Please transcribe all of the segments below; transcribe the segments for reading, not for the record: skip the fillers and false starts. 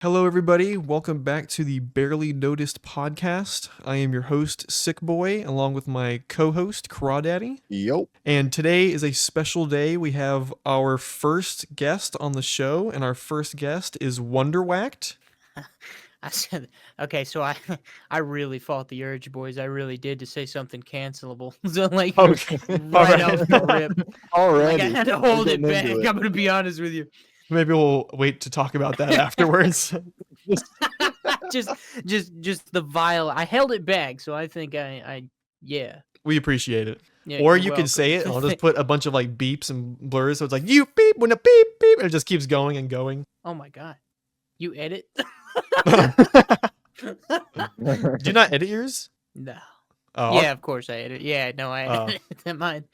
Hello, everybody. Welcome back to the Barely Noticed podcast. I am your host, Sick Boy, along with my co host, Crawdaddy. Yo. And today is a special day. We have our first guest on the show, and our first guest is WonderWacked. I said, okay, so I I really fought the urge, boys. I really did to say something cancelable. So like Okay. All right right. off the rip. Like I Already. had to We're hold it getting back. into I'm gonna be honest with you. Maybe we'll wait to talk about that afterwards. just the vile. I held it back, so I think I yeah. We appreciate it. Yeah, Or you're you can say it, and I'll welcome. just put a bunch of like beeps and blurs. So it's like, you beep when a beep, beep. And it just keeps going and going. Oh my god. You edit? Do you not edit yours? No. Oh, Yeah, of course I edit. Yeah, no, I edit mine.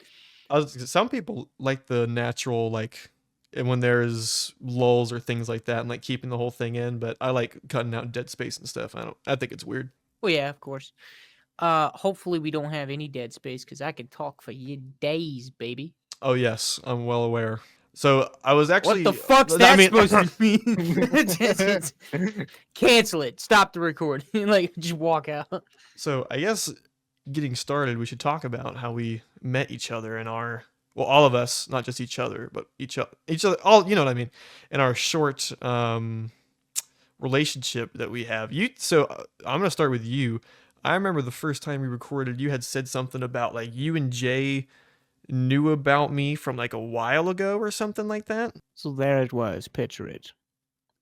some people like the natural, like and when there's lulls or things like that, and like keeping the whole thing in. But I like cutting out dead space and stuff. I think it's weird. Well, yeah, of course. Hopefully we don't have any dead space because I could talk for days, baby. Oh yes, I'm well aware. So I was actually. What the fuck's that supposed to mean? Cancel it. Stop the recording. Like, just walk out. So I guess getting started, we should talk about how we met each other in our. Well, all of us, not just each other, but each other. All you know what I mean. In our short relationship that we have. I'm gonna start with you. I remember the first time we recorded, you had said something about like you and Jay knew about me from like a while ago or something like that. So there it was. Picture it.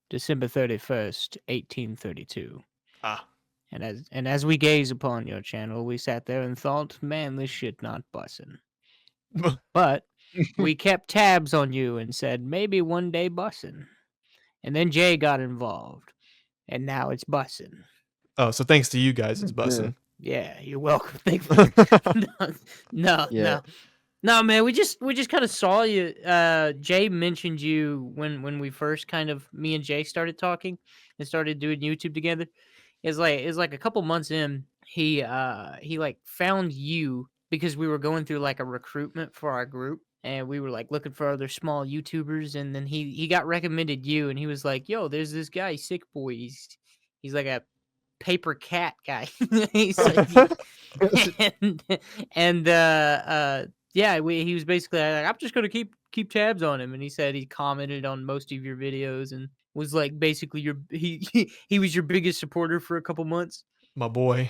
December 31st, 1832. Ah. And as we gaze upon your channel, we sat there and thought, man, this shit not bussin'. But we kept tabs on you and said, maybe one day bussin'. And then Jay got involved. And now it's bussin'. Oh, so thanks to you guys, it's bussin'. Yeah, you're welcome. No, Yeah. no, man. We just kind of saw you. Jay mentioned you when we first me and Jay started talking and started doing YouTube together. It's like a couple months in, he like found you because we were going through like a recruitment for our group. And we were like looking for other small YouTubers, and then he got recommended you, and he was like, "Yo, there's this guy, Sick Boy. He's like a paper cat guy." He's like, and yeah, he was basically like, I'm just gonna keep tabs on him, and he said he commented on most of your videos and was like basically he was your biggest supporter for a couple months. My boy.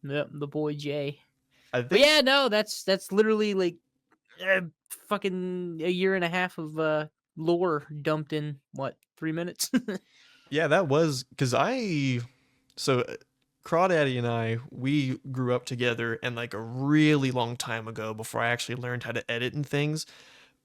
Yep, the boy Jay. But yeah, no, that's literally like fucking a year and a half of lore dumped in what 3 minutes. Yeah, that was because Crawdaddy and I, we grew up together, and like a really long time ago, before I actually learned how to edit and things,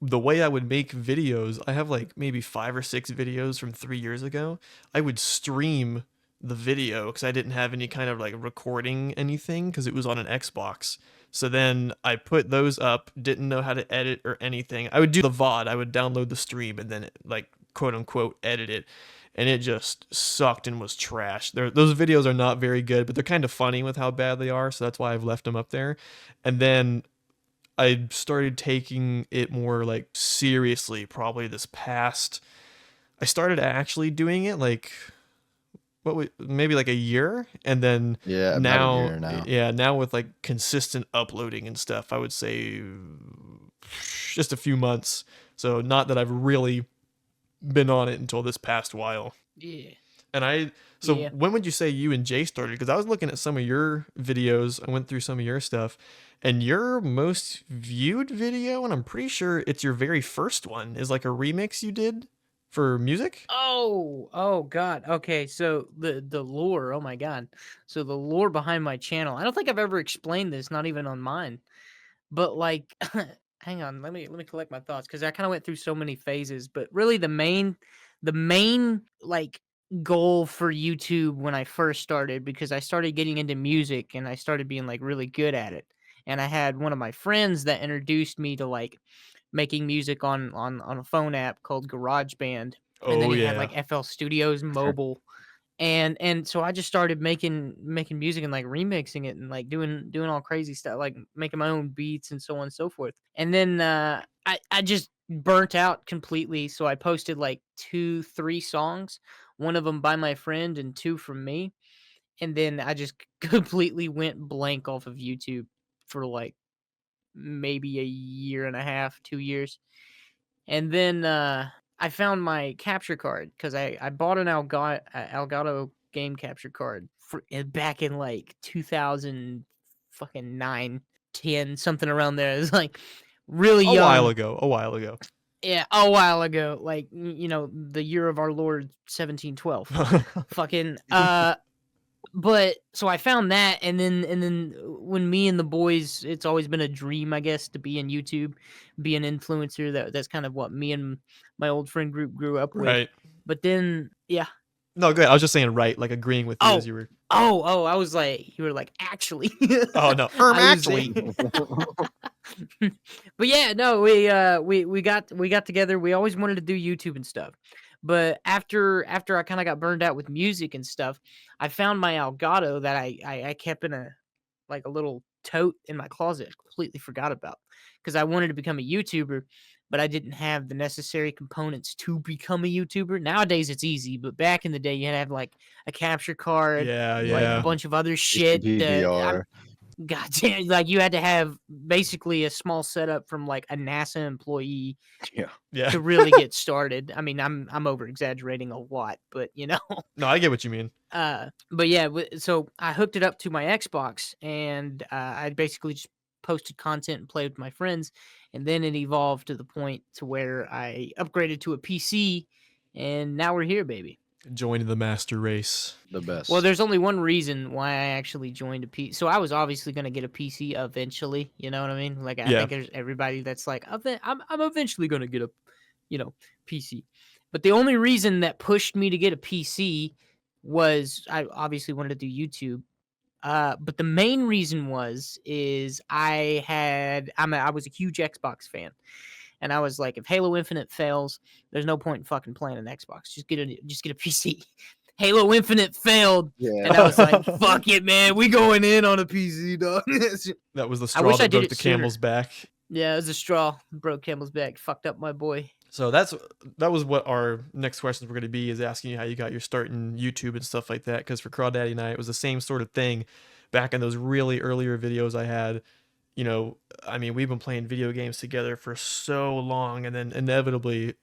the way I would make videos, I have like maybe 5 or 6 videos from 3 years ago. I would stream the video because I didn't have any kind of like recording anything because it was on an Xbox. So then I put those up, didn't know how to edit or anything. I would do the VOD, I would download the stream and then like quote unquote edit it. And it just sucked and was trash. Those videos are not very good, but they're kind of funny with how bad they are, so that's why I've left them up there. And then I started taking it more like seriously probably this past. I started actually doing it like maybe like a year, and then Yeah, about a year now. yeah, now with like consistent uploading and stuff, I would say just a few months. So not that I've really been on it until this past while. Yeah. And Yeah. when would you say you and Jay started? Because I was looking at some of your videos, I went through some of your stuff, and your most viewed video, and I'm pretty sure it's your very first one, is like a remix you did for music. Oh God. Okay, so the lore. Oh my God. So the lore behind my channel. I don't think I've ever explained this, not even on mine. But like, hang on. Let me collect my thoughts because I kind of went through so many phases. But really, the main like goal for YouTube when I first started, because I started getting into music and I started being like really good at it. And I had one of my friends that introduced me to like making music on a phone app called GarageBand. And then Oh he had yeah. like FL Studios mobile. And so I just started making music and like remixing it and like doing all crazy stuff, like making my own beats and so on and so forth. And then I just burnt out completely, so I posted like 2, 3 songs, one of them by my friend and 2 from me, and then I just completely went blank off of YouTube for, like, maybe a year and a half, 2 years, and then, I found my capture card because I bought an Elgato game capture card back in, like, 2000 fucking 9, 10, something around there. It's, like, really A while young. ago, a while ago. Yeah, a while ago, like, the year of our Lord 1712. Fucking, but so I found that, and then when me and the boys, it's always been a dream, I guess, to be in YouTube, be an influencer. That's kind of what me and my old friend group grew up with. Right. But then, yeah. No, good. I was just saying right, like agreeing with you as Oh, you were. I was like, you were like, actually. Oh no, I was actually. saying. But yeah, no, we got together. We always wanted to do YouTube and stuff. But after I kind of got burned out with music and stuff, I found my Elgato that I kept in a little tote in my closet. Completely forgot about because I wanted to become a YouTuber, but I didn't have the necessary components to become a YouTuber. Nowadays it's easy, but back in the day you had to have like a capture card, Yeah, like a yeah. bunch of other shit. DVR. God damn, like you had to have basically a small setup from like a NASA employee Yeah. Yeah. to really get started. I mean, I'm over exaggerating a lot, but No, I get what you mean. but yeah, so I hooked it up to my Xbox, and I basically just posted content and played with my friends, and then it evolved to the point to where I upgraded to a PC, and now we're here, baby. Joining the master race. The best. Well, there's only one reason why I actually joined a PC. So I was obviously going to get a PC eventually. You know what I mean? Like I Yeah. think there's everybody that's like, I'm eventually going to get a, PC. But the only reason that pushed me to get a PC was I obviously wanted to do YouTube. But the main reason is I was a huge Xbox fan. And I was like, if Halo Infinite fails, there's no point in fucking playing an Xbox. Just get a PC. Halo Infinite failed, Yeah. and I was like, fuck it, man. We going in on a PC, dog. That was the I straw wish I that did broke it the sooner. camel's back. Yeah, it was a straw. Broke camel's back. Fucked up my boy. So that was what our next questions were going to be, is asking you how you got your start in YouTube and stuff like that. Because for Crawdaddy and I, it was the same sort of thing back in those really earlier videos I had. I mean, we've been playing video games together for so long, and then inevitably,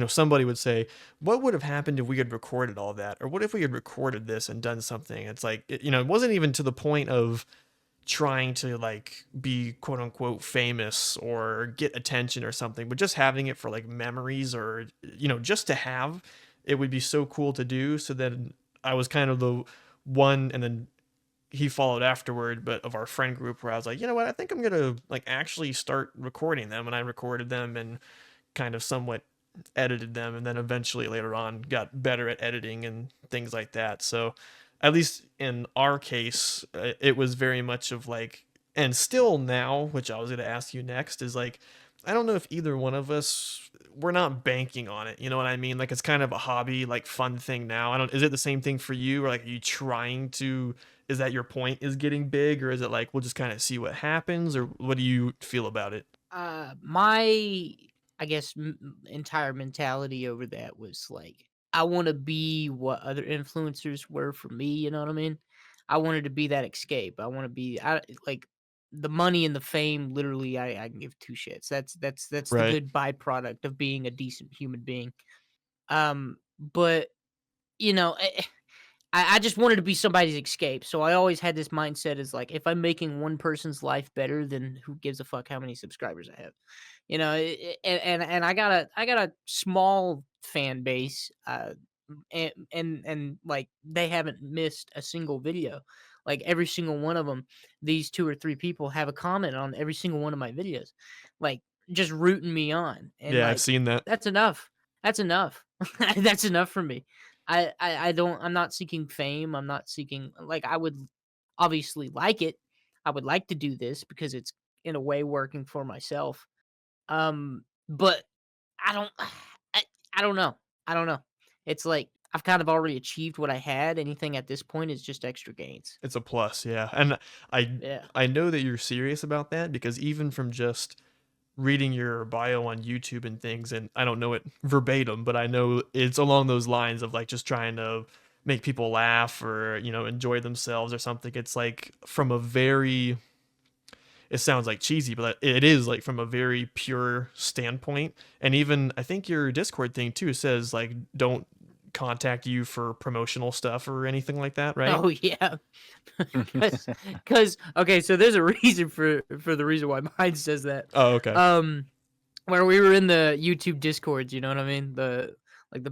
somebody would say, what would have happened if we had recorded all that? Or what if we had recorded this and done something? It's like, it wasn't even to the point of trying to like be quote unquote famous or get attention or something, but just having it for like memories, or just to have. It would be so cool to do. So then I was kind of the one, and then he followed afterward, but of our friend group, where I was like, you know what, I think I'm gonna like actually start recording them. And I recorded them and kind of somewhat edited them, and then eventually later on got better at editing and things like that. So at least in our case, it was very much of like, and still now, which I was going to ask you next, is like, I don't know if either one of us, we're not banking on it. You know what I mean? Like it's kind of a hobby, like fun thing now. I don't, is it the same thing for you? Or like, are you trying to, is that your point, is getting big? Or is it like, we'll just kind of see what happens? Or what do you feel about it? My, I guess, entire mentality over that was like, I want to be what other influencers were for me. You know what I mean? I wanted to be that escape. I want to be, like the money and the fame. Literally, I can give two shits. That's the Right. good byproduct of being a decent human being. But you know, I just wanted to be somebody's escape. So I always had this mindset is like, if I'm making one person's life better, then who gives a fuck how many subscribers I have? And I got a small fan base, and like they haven't missed a single video. Like every single one of them, these 2 or 3 people have a comment on every single one of my videos, like just rooting me on, and Yeah, I've like seen that. that's enough. That's enough. That's enough for me. I don't. I'm not seeking fame. I'm not seeking, like, I would obviously like it. I would like to do this because it's in a way working for myself. But I don't I, I don't know. I don't know. It's like I've kind of already achieved what I had. Anything at this point is just extra gains. It's a plus, yeah. And I Yeah. I know that you're serious about that, because even from just reading your bio on YouTube and things, and I don't know it verbatim, but I know it's along those lines of like just trying to make people laugh or enjoy themselves or something. It's like from a very, it sounds like cheesy, but it is like from a very pure standpoint. And even I think your Discord thing too says like don't contact you for promotional stuff or anything like that, right? Oh yeah, because okay, so there's a reason for the reason why mine says that. Oh, okay. Um, where we were in the YouTube Discords, you know what I mean? The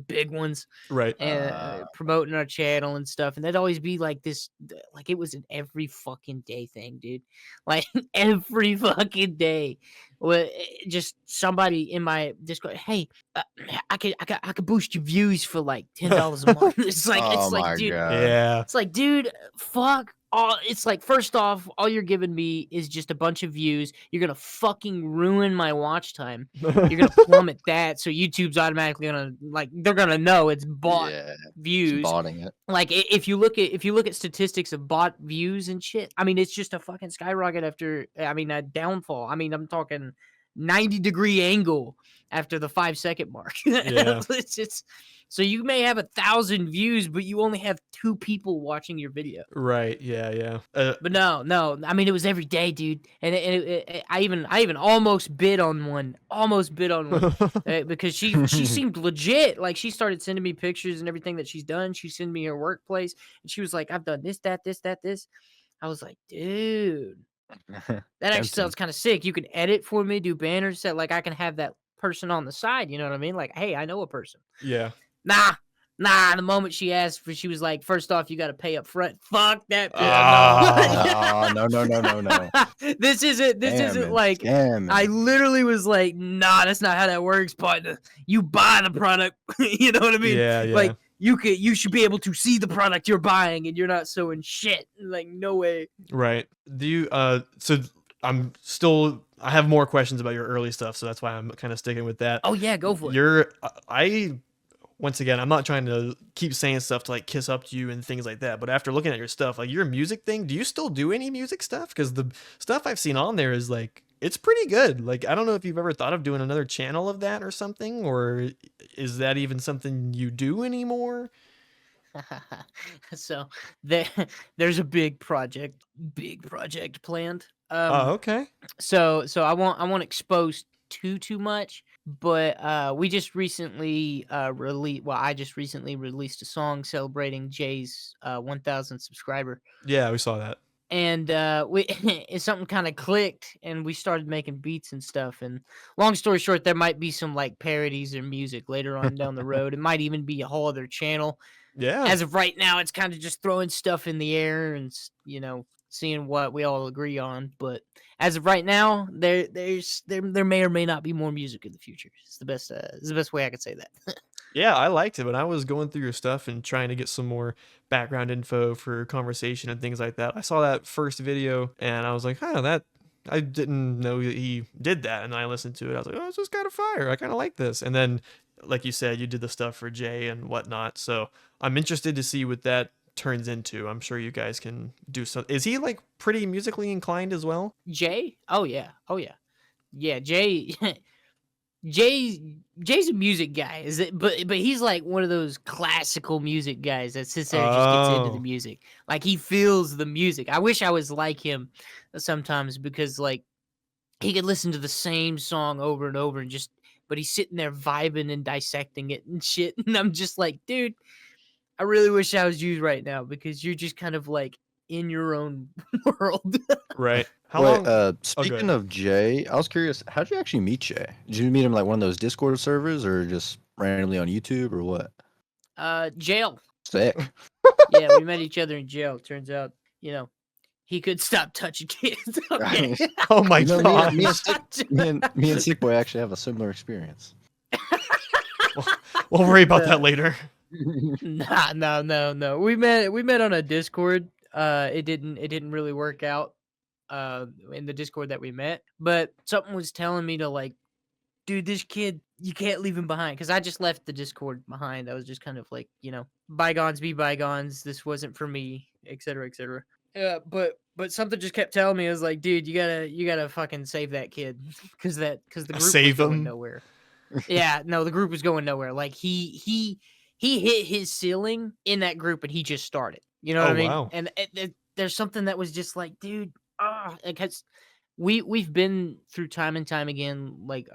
big ones, Right. and promoting our channel and stuff. And there'd always be like this, like it was an every fucking day thing, dude. Like every fucking day, just somebody in my Discord. Hey, I could boost your views for like $10 a month. Oh It's like, my dude, god. Yeah. it's like, dude, fuck all. It's like, first off, all you're giving me is just a bunch of views. You're gonna fucking ruin my watch time. You're gonna plummet that, so YouTube's automatically gonna like they're gonna know it's bought Yeah, just views. botting it. Like if you look at statistics of bot views and shit, I mean it's just a fucking skyrocket after a downfall. I mean I'm talking 90-degree angle after the 5-second mark. Yeah. It's just so you may have 1,000 views, but you only have 2 people watching your video. Right. Yeah. Yeah. But no. I mean, it was every day, dude. And I even almost bid on one, because she seemed legit. Like she started sending me pictures and everything that she's done. She sent me her workplace, and she was like, "I've done this, that, this, that, this." I was like, dude, that actually Tempting. sounds kind of sick. You can edit for me, do banners, that like I can have that person on the side. You know what I mean? Like, hey, I know a person. Yeah. Nah. The moment she asked for, she was like, first off, you got to pay up front. Fuck that. Ah. Oh, no. This isn't like, Damn I it. literally was like, nah, that's not how that works, partner. You buy the product. You know what I mean? Yeah. Yeah. Like, you should be able to see the product you're buying and you're not sewing shit. Like, no way. Right. Do you so I have more questions about your early stuff, so that's why I'm kind of sticking with that. Oh yeah, go for it. I once again, I'm not trying to keep saying stuff to like kiss up to you and things like that, but after looking at your stuff, like your music thing, do you still do any music stuff? Because the stuff I've seen on there is like it's pretty good. Like I don't know if you've ever thought of doing another channel of that or something, or is that even something you do anymore? So there, there's a big project planned. Oh, okay. So I won't expose too much, but we just recently released. Well, I just recently released a song celebrating Jay's 1,000 subscriber, Yeah, we saw that. and we something kind of clicked, and we started making beats and stuff. And long story short, there might be some like parodies or music later on down the road. It might even be a whole other channel. Yeah. As of right now, it's kind of just throwing stuff in the air and seeing what we all agree on. But as of right now, there may or may not be more music in the future. It's the best way I could say that. Yeah, I liked it when I was going through your stuff and trying to get some more background info for conversation and things like that. I saw that first video and I was like, huh, that I didn't know that he did that. And then I listened to it. I was like, oh, this is kind of fire. I kind of like this. And then, like you said, you did the stuff for Jay and whatnot. So I'm interested to see what that turns into. I'm sure you guys can do some. Is he like pretty musically inclined as well? Jay? Oh yeah. Yeah, Jay. Jay's a music guy, is it? But he's like one of those classical music guys that sits there and just gets into the Oh, music. Like he feels the music. I wish I was like him sometimes, because like he could listen to the same song over and over and just, but he's sitting there vibing and dissecting it and shit. And I'm just like, dude, I really wish I was you right now, because you're just kind of like in your own world. right. How Wait, long? Oh, speaking good. of Jay, I was curious, how'd you actually meet Jay? Did you meet him like one of those Discord servers or just randomly on YouTube or what? Jail. Sick. Yeah, we met each other in jail. Turns out, he could stop touching kids. Okay. Oh my You know, me and gosh. me and Sick Boy actually have a similar experience. We'll worry about The- that later. Nah, no. We met on a Discord. It didn't really work out in the Discord that we met, but something was telling me to like, dude, this kid, you can't leave him behind, because I just left the Discord behind. I was just kind of like, bygones be bygones. This wasn't for me, etc., etc. But But something just kept telling me, it was like, dude, you gotta fucking save that kid, because the group was Save going him. nowhere. Yeah, no, the group was going nowhere. Like he hit his ceiling in that group, and he just started. You know what Oh I mean? wow. And there's something that was just like, dude, because we've been through time and time again, like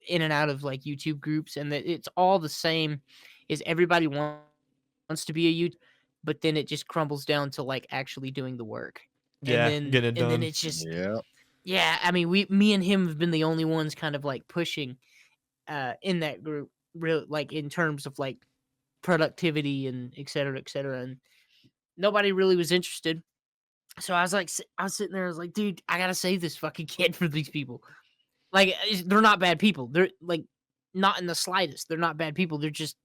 in and out of like YouTube groups, and it's all the same. Is everybody wants to be a YouTube, but then it just crumbles down to like actually doing the work, Yeah, getting it and then done. it's just Yeah. yeah. I mean, me and him have been the only ones kind of like pushing in that group, real like in terms of like productivity and et cetera, et cetera. And nobody really was interested. So I was like, I was sitting there, I was like, dude, I gotta save this fucking kid for these people. Like, they're not bad people. They're like, not in the slightest. They're not bad people. They're just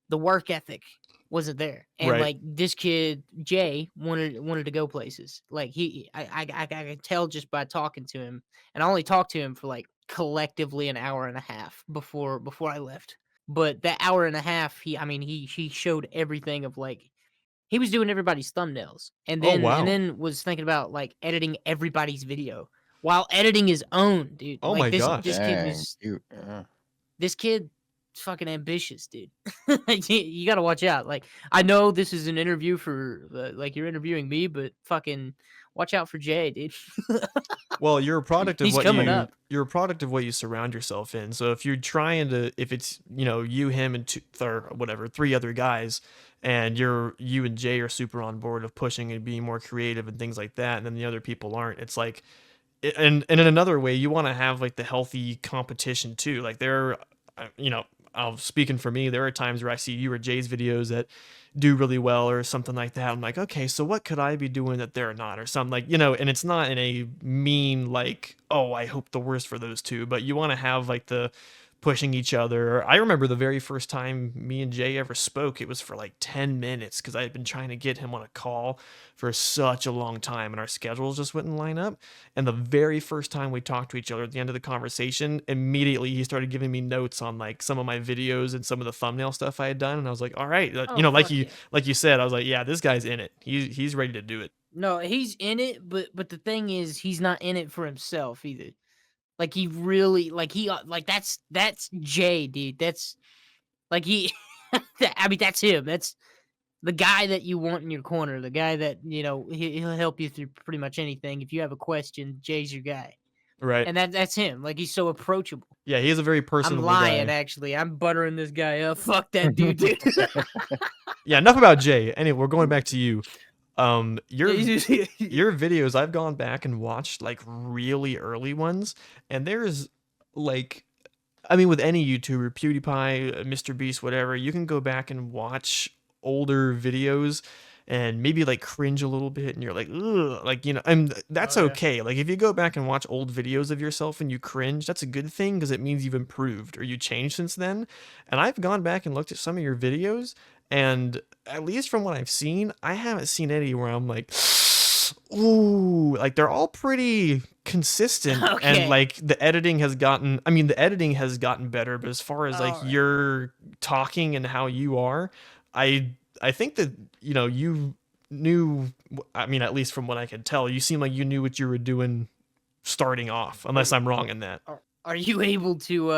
the work ethic wasn't there. And Right. like this kid Jay wanted to go places. Like I could tell just by talking to him, and I only talked to him for like collectively an hour and a half before I left. But that hour and a half, he showed everything of like he was doing everybody's thumbnails, Oh and wow. then was thinking about like editing everybody's video while editing his own, dude. Oh Like my this gosh. kid Dang. was Yeah. this kid fucking ambitious, dude. You gotta watch out. Like, I know this is an interview for like you're interviewing me, but fucking watch out for Jay, dude. Well, you're a product of He's what coming you up. you're a product of what you surround yourself in. So if you're trying to, if it's you, him, and three other guys, and you and Jay are super on board of pushing and being more creative and things like that, and then the other people aren't. It's like, and in another way, you want to have like the healthy competition too. Like I'll speaking for me, there are times where I see you or Jay's videos that do really well or something like that. I'm like, okay, so what could I be doing that they're not, or something like, and it's not in a mean like, oh, I hope the worst for those two, but you want to have like the pushing each other. I remember the very first time me and Jay ever spoke, it was for like 10 minutes because I had been trying to get him on a call for such a long time and our schedules just wouldn't line up. And the very first time we talked to each other at the end of the conversation, immediately he started giving me notes on like some of my videos and some of the thumbnail stuff I had done. And I was like, all right, Oh fuck yeah. like you said, I was like, yeah, this guy's in it. He's ready to do it. No, he's in it, but the thing is, he's not in it for himself either. Like he really like that's Jay, dude. That's like he. I mean, that's him. That's the guy that you want in your corner. The guy that he'll help you through pretty much anything. If you have a question, Jay's your guy, Right. and that's him. Like he's so approachable. Yeah, he is a very I'm personable lying, guy. actually. I'm buttering this guy up. Fuck that dude, dude. Yeah, enough about Jay. Anyway, we're going back to you. Your Yeah, your videos, I've gone back and watched like really early ones, and there's like, I mean, with any YouTuber, PewDiePie, Mr. Beast, whatever, you can go back and watch older videos and maybe like cringe a little bit, and you're like, ugh, like and that's Oh yeah. okay. Like if you go back and watch old videos of yourself and you cringe, that's a good thing because it means you've improved or you changed since then. And I've gone back and looked at some of your videos, and at least from what I've seen, I haven't seen any where I'm like, ooh, like they're all pretty consistent and Okay. like the editing has gotten better, but as far as like All right. your talking and how you are, I I think that you knew, I mean, at least from what I can tell, you seem like you knew what you were doing starting off, unless I'm wrong in that. Are you able to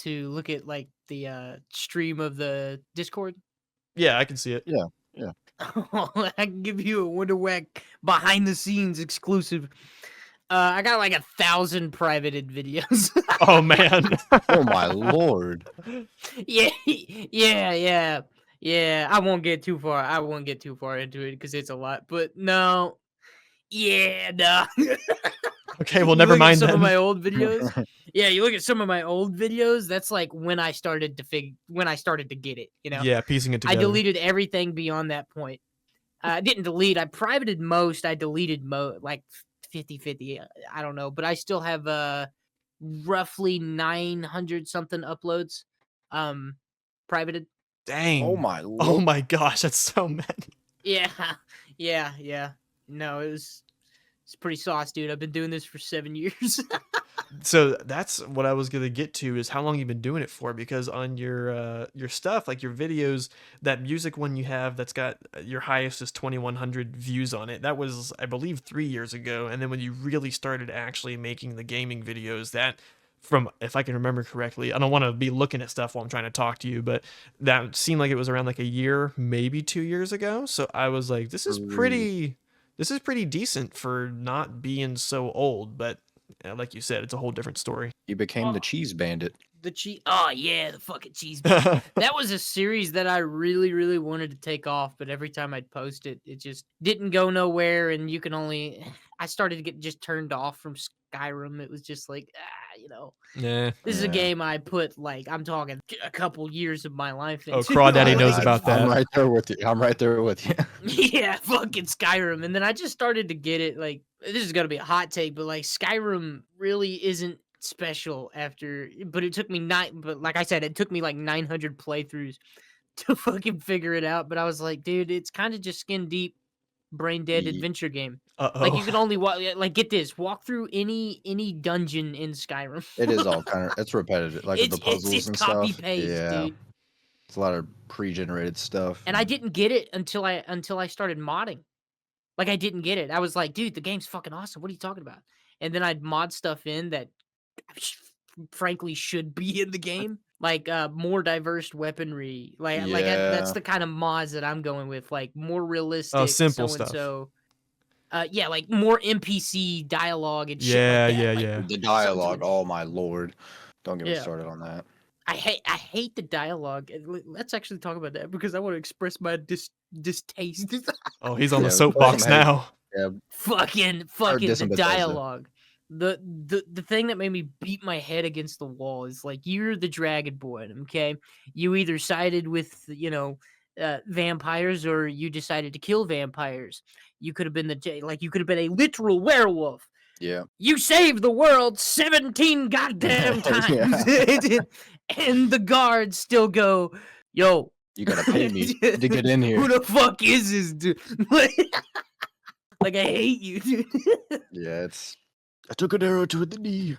look at like the stream of the Discord? Yeah, I can see it. Yeah. Yeah. I can give you a WonderWack behind the scenes exclusive. I got like 1,000 privated videos. Oh man. Oh my lord. Yeah, yeah. Yeah, I won't get too far. I won't get too far into it because it's a lot. But no, yeah, no. Okay, well, You never look at mind some of then. my old videos. Yeah, you look at some of my old videos. That's like when I started to get it. Yeah, piecing it I together. deleted everything beyond that point. I didn't delete. I privated most. I deleted like 50-50. I don't know, but I still have roughly 900 something uploads privated. Oh Dang. my Oh lord. my gosh, that's so many. Yeah. Yeah. No, it was It's pretty sauce, dude. I've been doing this for 7 years. So that's what I was gonna get to is how long you've been doing it for because on your stuff like your videos that music one you have that's got your highest is 2100 views on it that was I believe 3 years ago and then when you really started actually making the gaming videos that from if I can remember correctly I don't want to be looking at stuff while I'm trying to talk to you but that seemed like it was around like a year maybe 2 years ago so I was like Three. this is pretty decent for not being so old but like you said, it's a whole different story. You became the cheese bandit. The cheese. Oh yeah, the fucking cheese bandit. That was a series that I really, really wanted to take off, but every time I'd post it, it just didn't go nowhere. And you can only. I started to get just turned off from Skyrim. It was just like, Yeah. this is a Yeah. game I put like I'm talking a couple years of my life Oh, into. Crawdaddy knows Like, about I'm that. right there with you. I'm right there with you. yeah, fucking Skyrim. And then I just started to get it. Like, this is gonna be a hot take, but like Skyrim really isn't special after. But it took me But like I said, it took me like 900 playthroughs to fucking figure it out. But I was like, dude, it's kind of just skin deep, brain dead Ye- adventure game. Uh Like you can oh. only like get this, walk through any dungeon in Skyrim. It is all kind of it's repetitive, like with the puzzles It's and copy stuff. paste, Yeah, dude. it's a lot of pre-generated stuff. And I didn't get it until I started modding. Like, I didn't get it. I was like, "Dude, the game's fucking awesome. What are you talking about?" And then I'd mod stuff in that frankly should be in the game, like, more diverse weaponry. That's Yeah, the kind of mods that I'm going with, like, more Oh, realistic simple so and stuff. so. Yeah, like, more NPC dialogue and shit like Yeah, that. yeah, Like, yeah. the something dialogue. to Oh my lord! Don't get me yeah. started on that. I hate the dialogue. And let's actually talk about that because I wanna express my distaste. Oh, he's on the Yeah, play some soapbox hate. now. Yeah, Fucking start the dissing Bethesda. dialogue. The thing that made me beat my head against the wall is like you're the dragon boy, okay? You either sided with, vampires or you decided to kill vampires. You could have been you could have been a literal werewolf. Yeah, You saved the world 17 goddamn times. yeah. And the guards still go, "Yo, You gotta pay me to get in who here. the fuck is this dude?" Like, I hate you, dude. Yeah, it's. I took an arrow to the knee.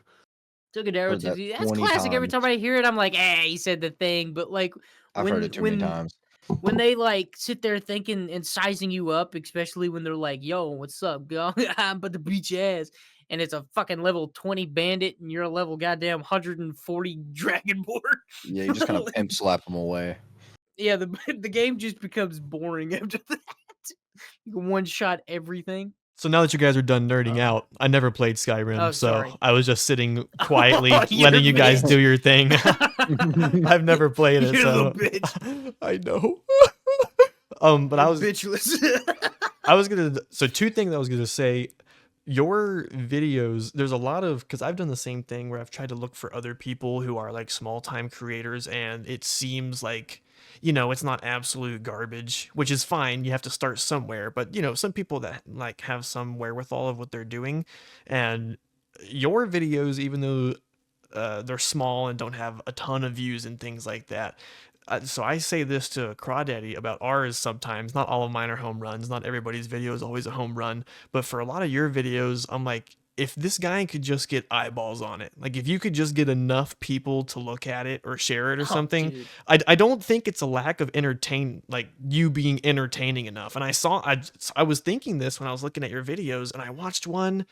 Took an arrow Heard to that the That's 20 classic. Every times. time I hear it, I'm like, he said the thing. But like I've heard it too many times. when they like sit there thinking and sizing you up, especially when they're like, "Yo, what's up, girl? I'm about to beat your ass," and it's a fucking level 20 bandit, and you're a level goddamn 140 dragonborn. Yeah, you just kind of Like, pimp slap them away. yeah, the game just becomes boring after that. You can one shot everything. So now that you guys are done nerding Uh, out, I never played Skyrim, oh, so sorry. I was just sitting quietly, You're letting you guys bitch. do your thing. I've never played it, You're a so little bitch. I know. But I was bitchless. so two things I was gonna say. Your videos, there's a lot of because I've done the same thing where I've tried to look for other people who are like small time creators, and it seems like it's not absolute garbage, which is fine. You have to start somewhere, but some people that like have some wherewithal of what they're doing, and your videos, even though they're small and don't have a ton of views and things like that. So I say this to Crawdaddy about ours sometimes. Not all of mine are home runs. Not everybody's video is always a home run. But for a lot of your videos, I'm like, if this guy could just get eyeballs on it, like if you could just get enough people to look at it or share it or Oh, something, dude. I don't think it's a lack of like you being entertaining enough. And I was thinking this when I was looking at your videos, and I watched one.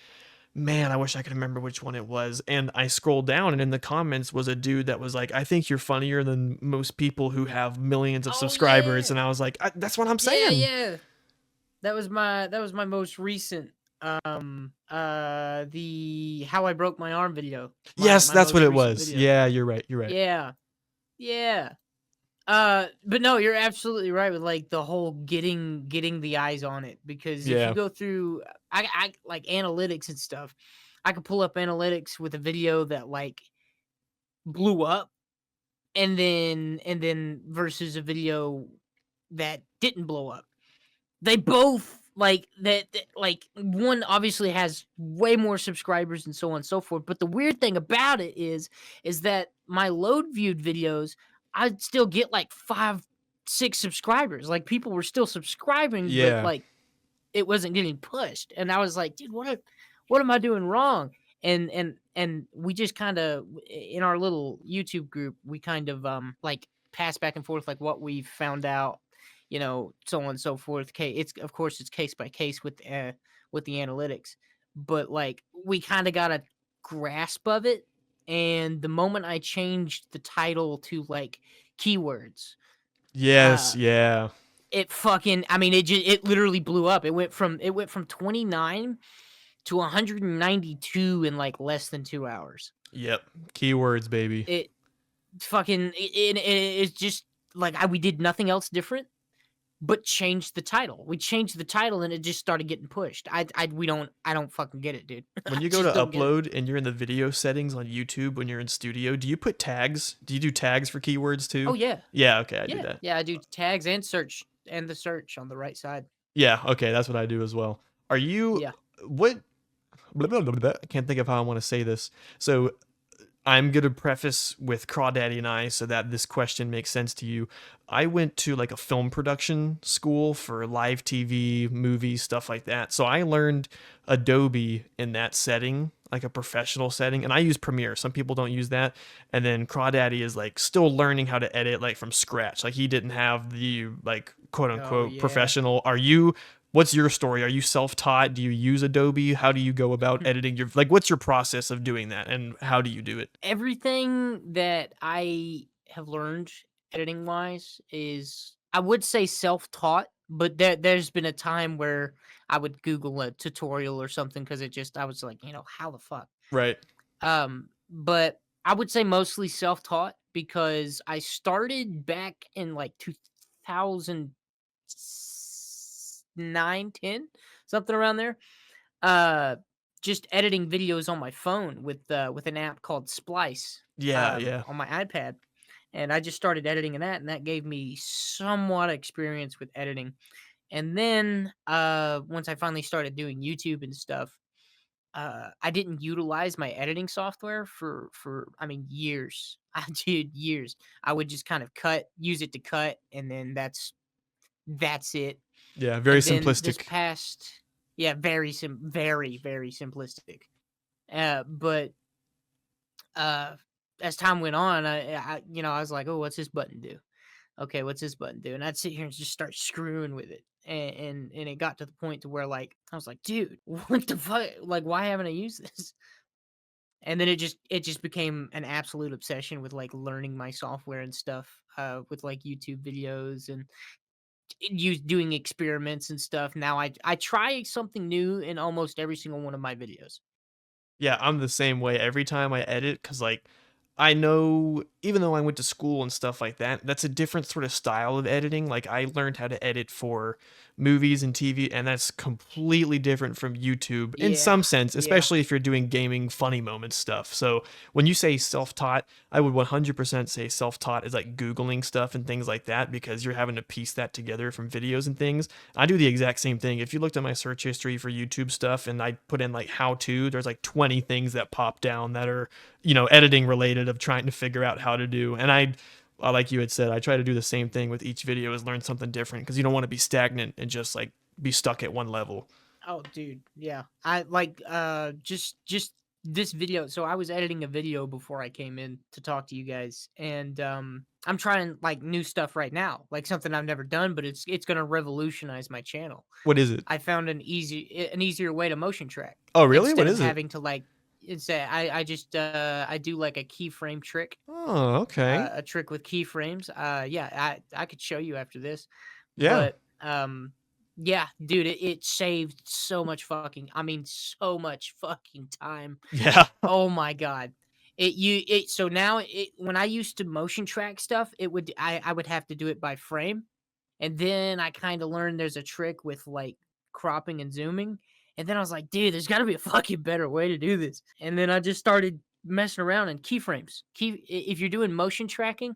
Man, I wish I could remember which one it was. And I scrolled down, and in the comments was a dude that was like, I think you're funnier than most people who have millions of Oh, subscribers. yeah. And I was like, that's what I'm Yeah, saying. yeah. That was my most recent the how I broke my arm video. Yes, My that's what most it recent was. video. Yeah, you're right. You're right. Yeah. Yeah. But no, you're absolutely right with like the whole getting the eyes on it because if Yeah. you go through I like analytics and stuff, I could pull up analytics with a video that like blew up and then versus a video that didn't blow up. They both like like one obviously has way more subscribers and so on and so forth. But the weird thing about it is that my load viewed videos, I'd still get like 5, 6 subscribers. Like people were still subscribing, but Yeah. like it wasn't getting pushed, and I was like, dude, what am I doing wrong? And we just kind of in our little YouTube group, we kind of like pass back and forth like what we found out, so on and so forth. It's of course it's case by case with the analytics, but like we kind of got a grasp of it. And the moment I changed the title to like keywords, Yes, uh yeah. it fucking, I mean, it literally blew up. It went from 29 to 192 in like less than 2 hours. Yep. Keywords, baby. It fucking it's just like we did nothing else different but changed the title. We changed the title and it just started getting pushed. I don't fucking get it, dude. When I you go to just don't get it. upload and you're in the video settings on YouTube when you're in studio, do you put tags? Do you do tags for keywords Oh too? yeah. Yeah, okay, I do Yeah. that. Yeah, I do tags and search and the search on the right side. Yeah, okay, that's what I do as well. Are you Yeah. what I can't think of how I want to say this. So I'm gonna preface with Crawdaddy and I so that this question makes sense to you. I went to like a film production school for live TV, movies, stuff like that. So I learned Adobe in that setting, like a professional setting, and I use Premiere. Some people don't use that. And then Crawdaddy is like still learning how to edit like from scratch. Like he didn't have the like quote Oh unquote yeah. professional. Are you What's your story? Are you self-taught? Do you use Adobe? How do you go about editing your like what's your process of doing that and how do you do it? Everything that I have learned editing wise is, I would say, self-taught, but there's been a time where I would Google a tutorial or something because I was like, how the fuck? Right. But I would say mostly self-taught because I started back in like 2009, 10, something around there. Uh, just editing videos on my phone with an app called Splice, Yeah, yeah. on my iPad, and I just started editing in that, and that gave me somewhat experience with editing. And then once I finally started doing YouTube and stuff, I didn't utilize my editing software for I mean years. I did years. I would just kind of use it to cut, and then that's it. Yeah, very And then this simplistic. past, yeah, very very simplistic. But uh, as time went on, I was like, oh, what's this button do? Okay, what's this button do? And I'd sit here and just start screwing with it. And it got to the point to where like I was like, dude, what the fuck? Like, why haven't I used this? And then it just became an absolute obsession with like learning my software and stuff, with like YouTube videos and doing experiments and stuff. Now I try something new in almost every single one of my videos. Yeah, I'm the same way every time I edit cuz like I know even though I went to school and stuff like that, that's a different sort of style of editing. Like I learned how to edit for movies and TV and that's completely different from YouTube in Yeah, some sense, yeah. especially if you're doing gaming funny moments stuff. So when you say self-taught, I would 100% say self-taught is like googling stuff and things like that because you're having to piece that together from videos and things. I do the exact same thing. If you looked at my search history for YouTube stuff and I put in like how to, there's like 20 things that pop down that are, editing related of trying to figure out how to do. And like you had said, I try to do the same thing with each video is learn something different because you don't want to be stagnant and just like be stuck at one level. Oh, dude, yeah. I like just this video. So I was editing a video before I came in to talk to you guys, and I'm trying like new stuff right now, like something I've never done, but it's gonna revolutionize my channel. What is it? I found an easier way to motion track Oh, really? What instead of is it? having to like it's a, I just I do like a keyframe trick, Oh, okay. a trick with keyframes. Yeah, I could show you after this, Yeah. but yeah, dude, it saved so much fucking, I mean, so much fucking time. Yeah. Oh my god. So now when I used to motion track stuff, I would have to do it by frame. And then I kind of learned there's a trick with like cropping and zooming. And then I was like, dude, there's got to be a fucking better way to do this. And then I just started messing around in keyframes. If you're doing motion tracking,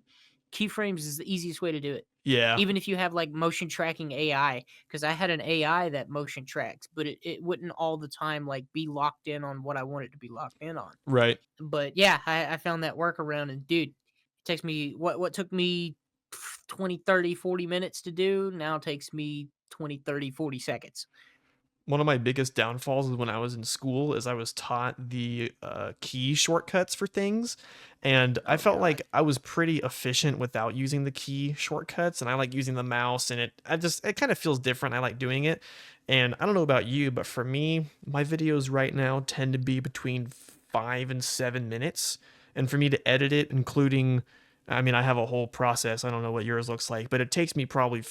keyframes is the easiest way to do it. Yeah. Even if you have like motion tracking AI, because I had an AI that motion tracks, but it wouldn't all the time like be locked in on what I wanted to be locked in on. Right. But yeah, I found that workaround, and dude, it takes me what took me 20, 30, 40 minutes to do now takes me 20, 30, 40 seconds. One of my biggest downfalls is when I was in school is I was taught the key shortcuts for things, and I Oh felt God. like I was pretty efficient without using the key shortcuts, and I like using the mouse, and it kind of feels different. I like doing it, and I don't know about you, but for me, my videos right now tend to be between 5 and 7 minutes, and for me to edit it, including, I mean, I have a whole process. I don't know what yours looks like, but it takes me probably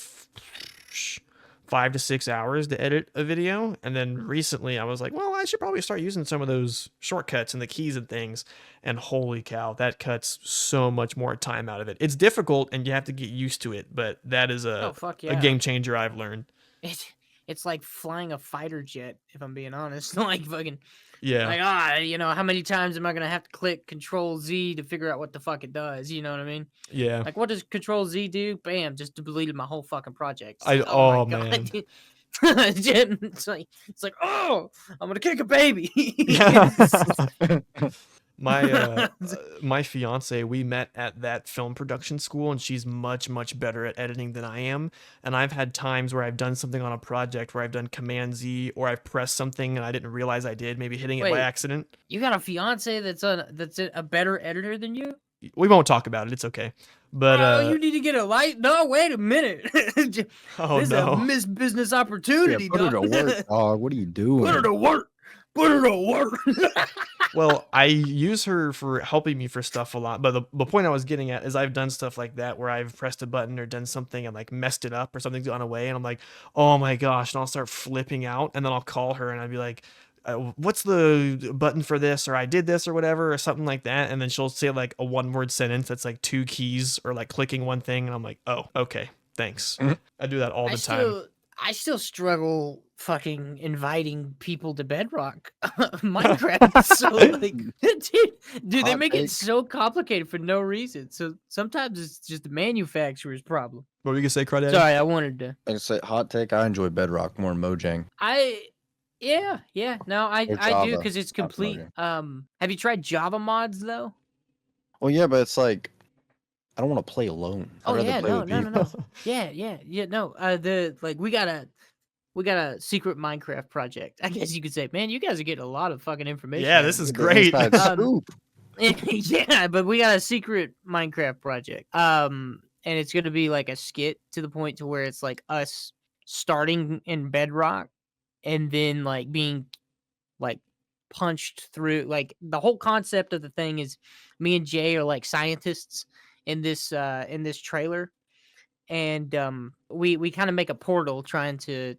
5 to 6 hours to edit a video. And then recently I was like, well, I should probably start using some of those shortcuts and the keys and things. And holy cow, that cuts so much more time out of it. It's difficult and you have to get used to it, but that is Oh fuck a yeah. game changer I've learned. It, it's like flying a fighter jet, if I'm being honest. Like fucking Yeah. like how many times am I gonna have to click Control Z to figure out what the fuck it does? You know what I mean? Yeah. Like what does Control Z do? Bam, just deleted my whole fucking project. It's I like, oh my oh god, man. dude. it's like, oh, I'm gonna kick a baby. Yeah. It's- My fiance, we met at that film production school, and she's much better at editing than I am. And I've had times where I've done something on a project where I've done Command Z, or I've pressed something and I didn't realize I did, maybe hitting it by Wait, accident. you got a fiance that's a better editor than you? We won't talk about it. It's okay. But Bro, you need to get a light. No, wait a minute. This oh is a no. missed business Yeah, opportunity, put her dog. to work, dog. What are you Put her doing? to work. Put her to work. Well, I use her for helping me for stuff a lot, but the point I was getting at is I've done stuff like that where I've pressed a button or done something and like messed it up or something's gone away, and I'm like, oh my gosh, and I'll start flipping out, and then I'll call her and I'd be like, what's the button for this, or I did this or whatever or something like that, and then she'll say like a one word sentence that's like two keys or like clicking one thing, and I'm like, oh, okay, thanks. Mhm. I do that all I the time. still I still struggle fucking inviting people to Bedrock. Minecraft is so like dude, they Hot make it take. so complicated for no reason. So sometimes it's just the manufacturer's problem. What were you gonna say, Crawdaddy? Sorry, I wanted to. Like I say, hot take. I enjoy Bedrock more than Mojang Yeah. No, or I do Java. because it's Not complete. Mojang. Have you tried Java mods though? Well, yeah, but it's like I don't want to play alone. I'd Oh rather yeah, play no, with no, no, people. no. Yeah. No, the like we got a secret Minecraft project. I guess you could say, man, you guys are getting a lot of fucking information. Yeah, out this of is me." The great. inside Um, scoop. yeah, but we got a secret Minecraft project. And it's gonna be like a skit to the point to where it's like us starting in Bedrock and then like being like punched through. Like the whole concept of the thing is me and Jay are like scientists in this trailer, and we kind of make a portal trying to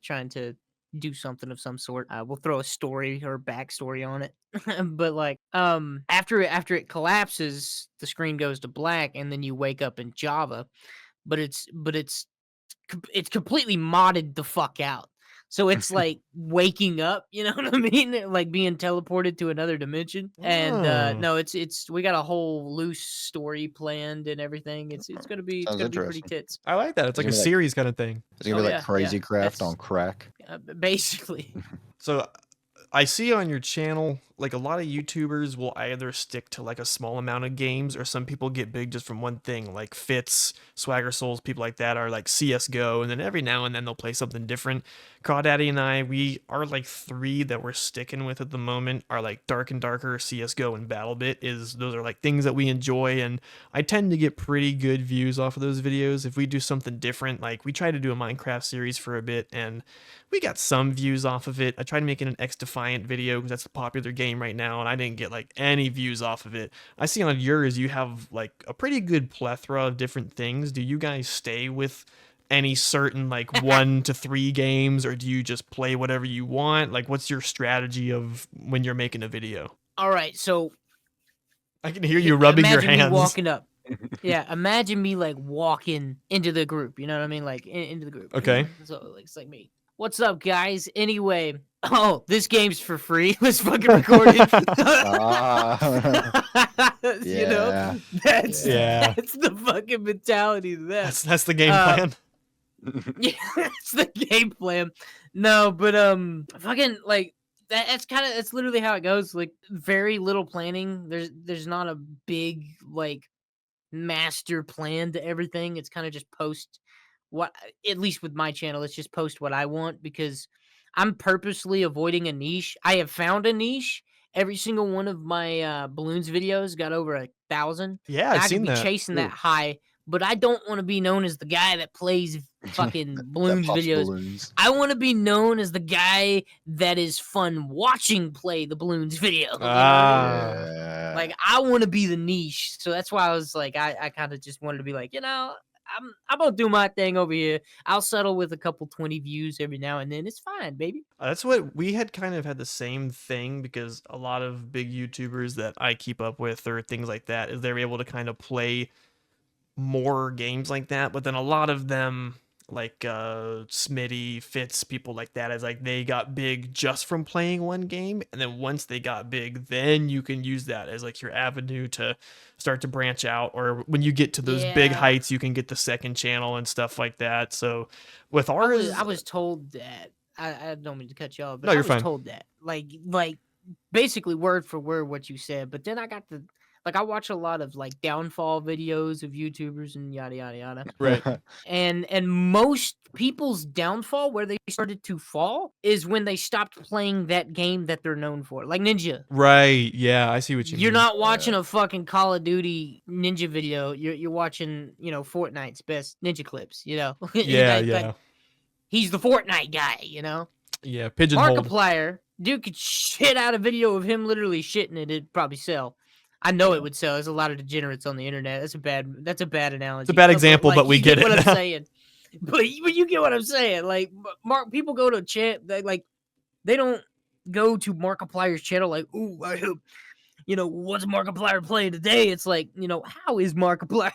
do something of some sort. We'll throw a story or backstory on it, but like after it collapses, the screen goes to black, and then you wake up in Java, but it's completely modded the fuck out. So it's like waking up, you know what I mean? Like being teleported to another dimension. And Oh. no, it's we got a whole loose story planned and everything. It's Sounds gonna be pretty interesting. tits. I like that. It's It's like a gonna be like series kind of thing. it's gonna Oh be like yeah, yeah. Crazy Craft on That's crack. basically. So I see on your channel, like a lot of YouTubers will either stick to like a small amount of games, or some people get big just from one thing, like Fitz, Swagger Souls, people like that are like CSGO, and then every now and then they'll play something different. Crawdaddy and I, we are like three that we're sticking with at the moment are like Dark and Darker, CSGO, and BattleBit. Those are like things that we enjoy, and I tend to get pretty good views off of those videos. If we do something different, like we tried to do a Minecraft series for a bit, and we got some views off of it. I tried making an X Defiant video because that's a popular game right now, and I didn't get like any views off of it. I see on yours you have like a pretty good plethora of different things. Do you guys stay with any certain like 1 to 3 games, or do you just play whatever you want? Like, what's your strategy of when you're making a video? All right, so I can hear you rubbing your imagine me hands. walking up. Yeah, imagine me like walking into the group. You know what I mean? Like into the group. Okay. So like, it's like me. What's up, guys? Anyway, oh, this game's for free. Let's fucking record it. Ah, You know, yeah. Yeah. that's the fucking mentality of that. That's the game Uh, plan. Yeah, that's the game plan. No, but fucking like that's literally how it goes. Like very little planning. There's not a big like master plan to everything. It's kind of just post what, at least with my channel, it's just post what I want because I'm purposely avoiding a niche. I have found a niche. Every single one of my balloons videos got over 1,000, Yeah, and I've I could seen be that. chasing that Ooh, high. But I don't want to be known as the guy that plays fucking that balloons pops videos. balloons. I want to be known as the guy that is fun watching play the balloons video. You know what I mean? Ah. Yeah. Like I want to be the niche, so that's why I was like, I kind of just wanted to be like, I'm gonna do my thing over here. I'll settle with a couple 20 views every now and then. It's fine, baby. That's what we had kind of had the same thing because a lot of big YouTubers that I keep up with or things like that is they're able to kind of play more games like that, but then a lot of them like Smitty, Fitz, people like that is like they got big just from playing one game, and then once they got big, then you can use that as like your avenue to start to branch out, or when you get to those big Yeah, heights, you can get the second channel and stuff like that. So with I ours, was told that. I don't mean to cut you off, but no, I you're was fine. told that. Like basically word for word what you said. But then I got the like I watch a lot of like downfall videos of YouTubers and yada yada yada. Right. And most people's downfall where they started to fall is when they stopped playing that game that they're known for. Like Ninja. Right. Yeah, I see what you You're mean. not Yeah. watching a fucking Call of Duty Ninja video. You're watching, Fortnite's best ninja clips, Yeah, That yeah. he's the Fortnite guy, Yeah, pigeonholed. Markiplier, dude could shit out a video of him literally shitting it. It'd probably sell. I know it Yeah. would sell. There's a lot of degenerates on the internet. That's a bad It's a analogy. bad But example, like but we you get get what I'm it now. saying. But you get what I'm saying. Like Mark, people go to they don't go to Markiplier's channel like, ooh, I hope what's Markiplier playing today? It's like, how is Markiplier?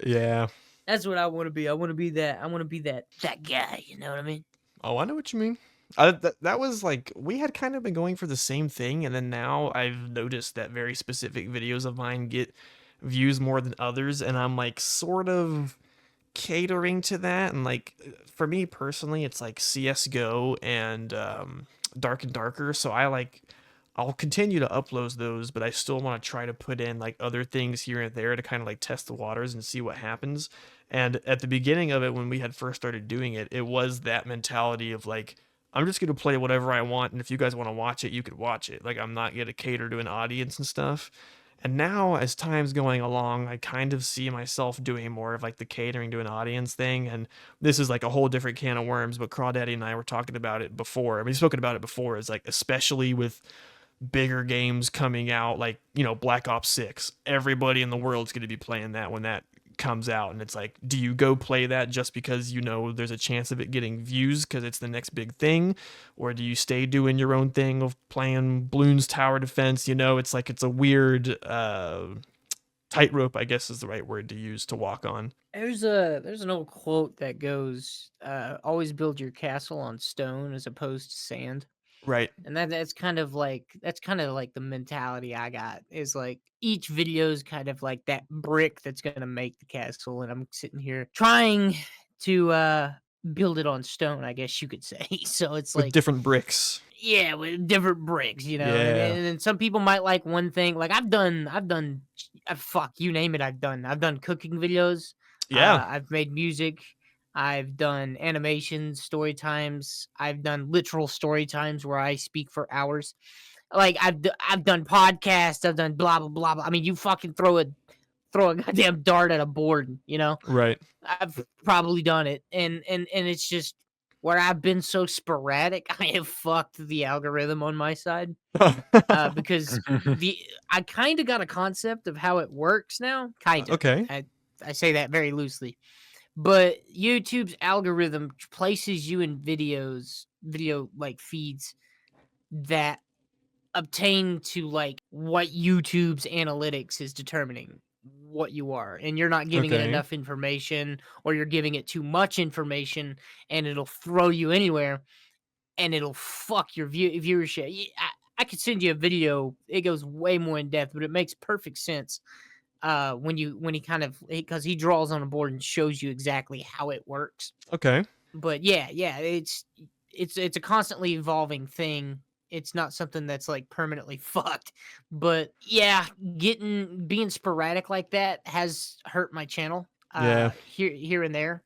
Yeah. That's what I want to be. I want to be that. I want to be that guy. You know what I mean? Oh, I know what you mean. That was like we had kind of been going for the same thing, and then now I've noticed that very specific videos of mine get views more than others, and I'm like sort of catering to that. And like for me personally, it's like CS:GO and Dark and Darker. So I'll continue to upload those, but I still want to try to put in like other things here and there to kind of like test the waters and see what happens. And at the beginning of it, when we had first started doing it, it was that mentality of like, I'm just going to play whatever I want. And if you guys want to watch it, you could watch it. Like, I'm not going to cater to an audience and stuff. And now, as time's going along, I kind of see myself doing more of like the catering to an audience thing. And this is like a whole different can of worms, but Crawdaddy and I were talking about it before. I mean, we've spoken about it before. Is like, especially with bigger games coming out, like, Black Ops 6. Everybody in the world's going to be playing that when that comes out. And it's like, do you go play that just because there's a chance of it getting views because it's the next big thing? Or do you stay doing your own thing of playing Bloons Tower Defense? It's like it's a weird tightrope, I guess is the right word to use to walk on. There's an old quote that goes, "Always build your castle on stone as opposed to sand." Right. And that's kind of like the mentality I got is like each video is kind of like that brick that's gonna make the castle, and I'm sitting here trying to build it on stone, I guess you could say. So it's With like, different bricks. yeah, with different bricks, and, Yeah. and then some people might like one thing. Like I've done, fuck, you name it, I've done cooking videos. Yeah. I've made music. I've done animations, story times. I've done literal story times where I speak for hours. Like I've done podcasts. I've done blah blah blah blah. I mean, you fucking throw a goddamn dart at a board. Right. I've probably done it, and it's just where I've been so sporadic. I have fucked the algorithm on my side, because the I kind of got a concept of how it works now. Kind of. Okay. I say that very loosely, but YouTube's algorithm places you in video like feeds that obtain to like what YouTube's analytics is determining what you are, and you're not giving it Okay. enough information, or you're giving it too much information, and it'll throw you anywhere, and it'll fuck your viewership. I could send you a video. It goes way more in depth, but it makes perfect sense when he kind of, because he draws on a board and shows you exactly how it works. Okay. But yeah, it's a constantly evolving thing. It's not something that's like permanently fucked. But yeah, being sporadic like that has hurt my channel Yeah. here and there.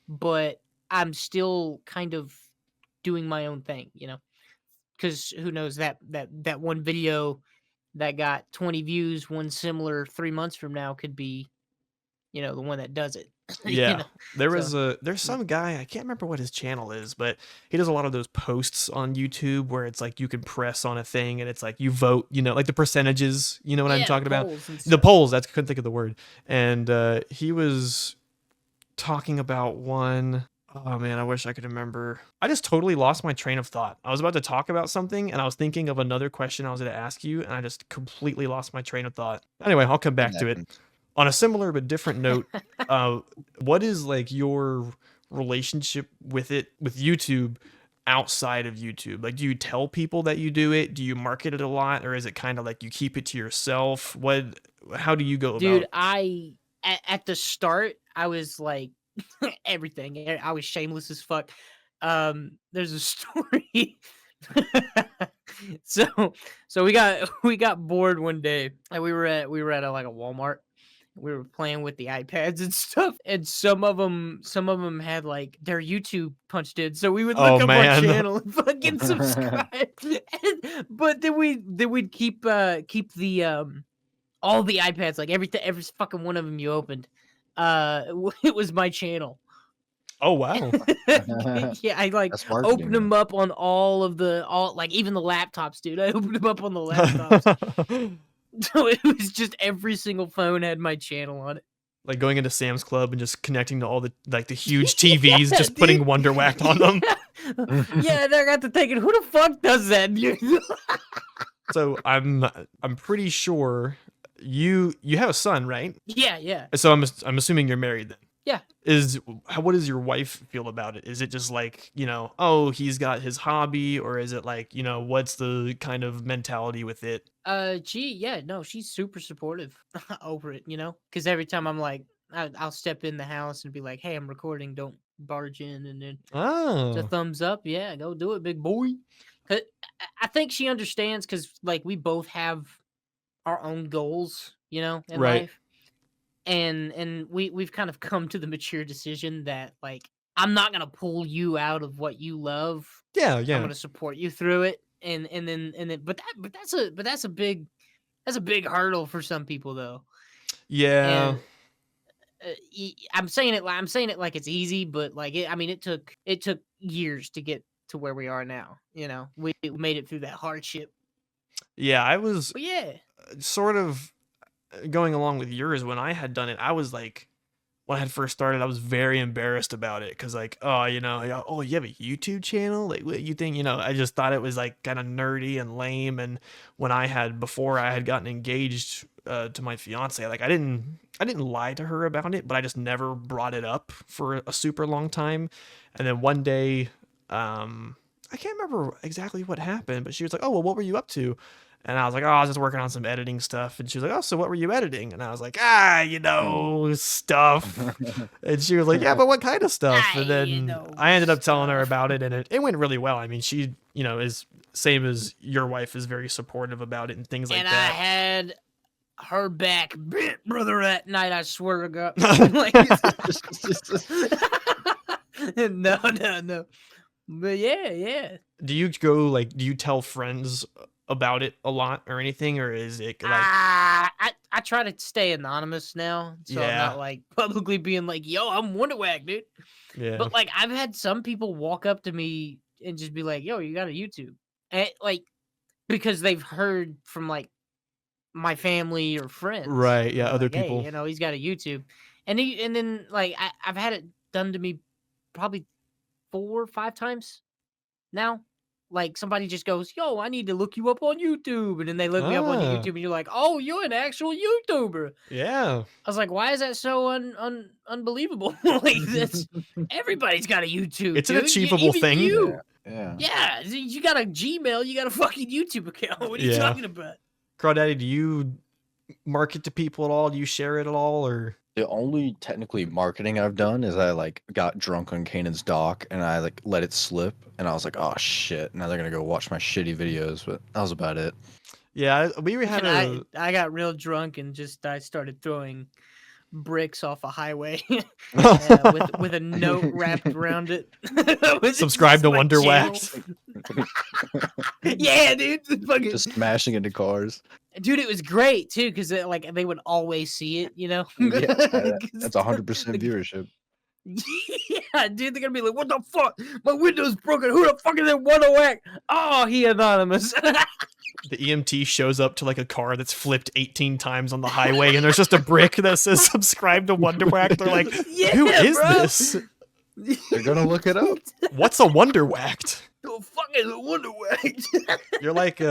But I'm still kind of doing my own thing, you know, because who knows that one video that got 20 views, one similar 3 months from now could be, you know, the one that does it, you Yeah. know. So There's some guy, I can't remember what his channel is, but he does a lot of those posts on YouTube where it's like you can press on a thing and it's like you vote, like the percentages, you know what I'm yeah, the talking about? polls and The stuff. polls, that's, I couldn't think of the word. And he was talking about one. Oh man, I wish I could remember. I just totally lost my train of thought. I was about to talk about something and I was thinking of another question I was going to ask you and I just completely lost my train of thought. Anyway, I'll come It back to it. happens. On a similar but different note, uh, what is like your relationship with YouTube outside of YouTube? Like, do you tell people that you do it? Do you market it a lot, or is it kind of like you keep it to yourself? How do you go Dude, about? at the start, I was like everything. I was shameless as fuck. There's a story. so so we got bored one day and we were at like a Walmart. We were playing with the iPads and stuff, and some of them had like their YouTube punched in, so we would Oh look up our man. channel and fucking subscribe. But then we'd keep the all the iPads, like every fucking one of them you opened, it was my channel. Oh wow. Yeah, I like That's opened marketing, man. them up on all like even the laptops, dude. I opened them up on the laptops, so it was just every single phone had my channel on it. Like going into Sam's Club and just connecting to all the like the huge TVs, Yeah, just putting dude. WonderWacked on them. Yeah, yeah. And I got to thinking, who the fuck does that? So I'm pretty sure you have a son, right? Yeah, yeah, So I'm assuming you're married then. yeah. What does your wife feel about it? Is it just like, oh, he's got his hobby, or is it like, what's the kind of mentality with it? Yeah, no, she's super supportive over it, because every time I'm like, I'll step in the house and be like, hey, I'm recording, don't barge in, and then it's a Oh, thumbs up. Yeah, go do it, big boy. 'Cause I think she understands because like we both have our own goals, in right. life, and we've kind of come to the mature decision that like I'm not gonna pull you out of what you love. Yeah, I'm yeah. gonna support you through it, and then but that's a big hurdle for some people though, Yeah. and I'm saying it like it's easy, but like I mean, it took years to get to where we are now. We made it through that hardship. Yeah, I was But yeah, sort of going along with yours when I had done it. I was like, when I had first started, I was very embarrassed about it because, like, oh, oh, you have a YouTube channel? Like, what you think? I just thought it was like kind of nerdy and lame. And before I had gotten engaged to my fiance, like, I didn't lie to her about it, but I just never brought it up for a super long time. And then one day, I can't remember exactly what happened, but she was like, oh, well, what were you up to? And I was like, oh, I was just working on some editing stuff. And she was like, oh, so what were you editing? And I was like, stuff. And she was like, yeah, but what kind of stuff? And then I ended up telling her stuff. about it, and it went really well. I mean, she, is same as your wife, is very supportive about it and things like And I that. had her back, brother, at night. I swear to God. Like, no, no, no. But yeah, yeah. Do you do you tell friends about it a lot or anything? Or is it like, I try to stay anonymous now, so I'm yeah, not like publicly being like, "Yo, I'm WonderWacked, dude." yeah, But like, I've had some people walk up to me and just be like, "Yo, you got a YouTube?" And like, because they've heard from like my family or friends, right, yeah, they're other like, "Hey, people. he's got a YouTube," and then like I've had it done to me probably 4 or 5 times now. Like somebody just goes, "Yo, I need to look you up on YouTube," and then they look me up on Ah, YouTube, and you're like, "Oh, you're an actual YouTuber." yeah. I was like, "Why is that so unbelievable?" Like that's everybody's got a YouTube, It's an dude. achievable Even thing. Yeah, you. yeah. Yeah, you got a Gmail, you got a fucking YouTube account. What are you Yeah. talking about? Crawdaddy, do you market to people at all? Do you share it at all? Or The only technically marketing I've done is I like got drunk on Kanan's dock and I like let it slip and I was like, oh shit, now they're gonna go watch my shitty videos, but that was about it. yeah, we had And I a I got real drunk and just I started throwing bricks off a highway with a note wrapped around it. With Subscribe just to my channel. WonderWacked. Yeah, dude. Fucking, Just smashing into cars. dude, it was great too because like they would always see it, you know. Yeah, 'Cause that's 100% viewership. yeah, dude, they're gonna be like, "What the fuck? My window's broken. Who the fuck is that WonderWacked? Oh, he anonymous." The EMT shows up to like a car that's flipped 18 times on the highway, and there's just a brick that says "Subscribe to WonderWacked." They're like, Yeah, "Who is bro. this? They're gonna look it up. What's a WonderWacked?" The fuck is a WonderWacked? You're like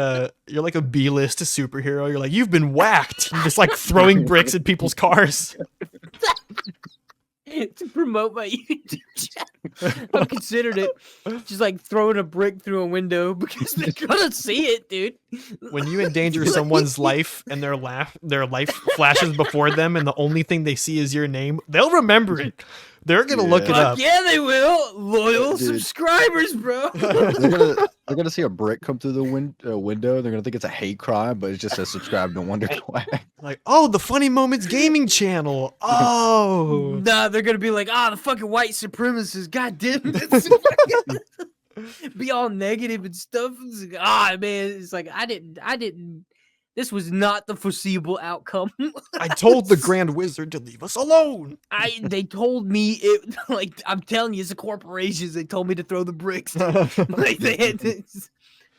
a B-list superhero. You're like, "You've been whacked." You're just like throwing bricks at people's cars. To promote my YouTube channel, I've considered it. Just like throwing a brick through a window because they're gonna see it, dude. When you endanger someone's life and their life flashes before them, and the only thing they see is your name, they'll remember it. They're gonna look it Yeah. Fuck up. yeah, they will. Loyal Dude. subscribers, bro. They're gonna see a brick come through the window. They're gonna think it's a hate crime, but it just says subscribe to WonderWacked. Like, oh, the Funny Moments gaming channel. Oh, Nah, they're gonna be like, the fucking white supremacists. God damn it. Be all negative and stuff. It's like, man, it's like I didn't. This was not the foreseeable outcome. I told the Grand Wizard to leave us alone. They told me it. Like I'm telling you, it's the corporations. They told me to throw the bricks. Like they had this.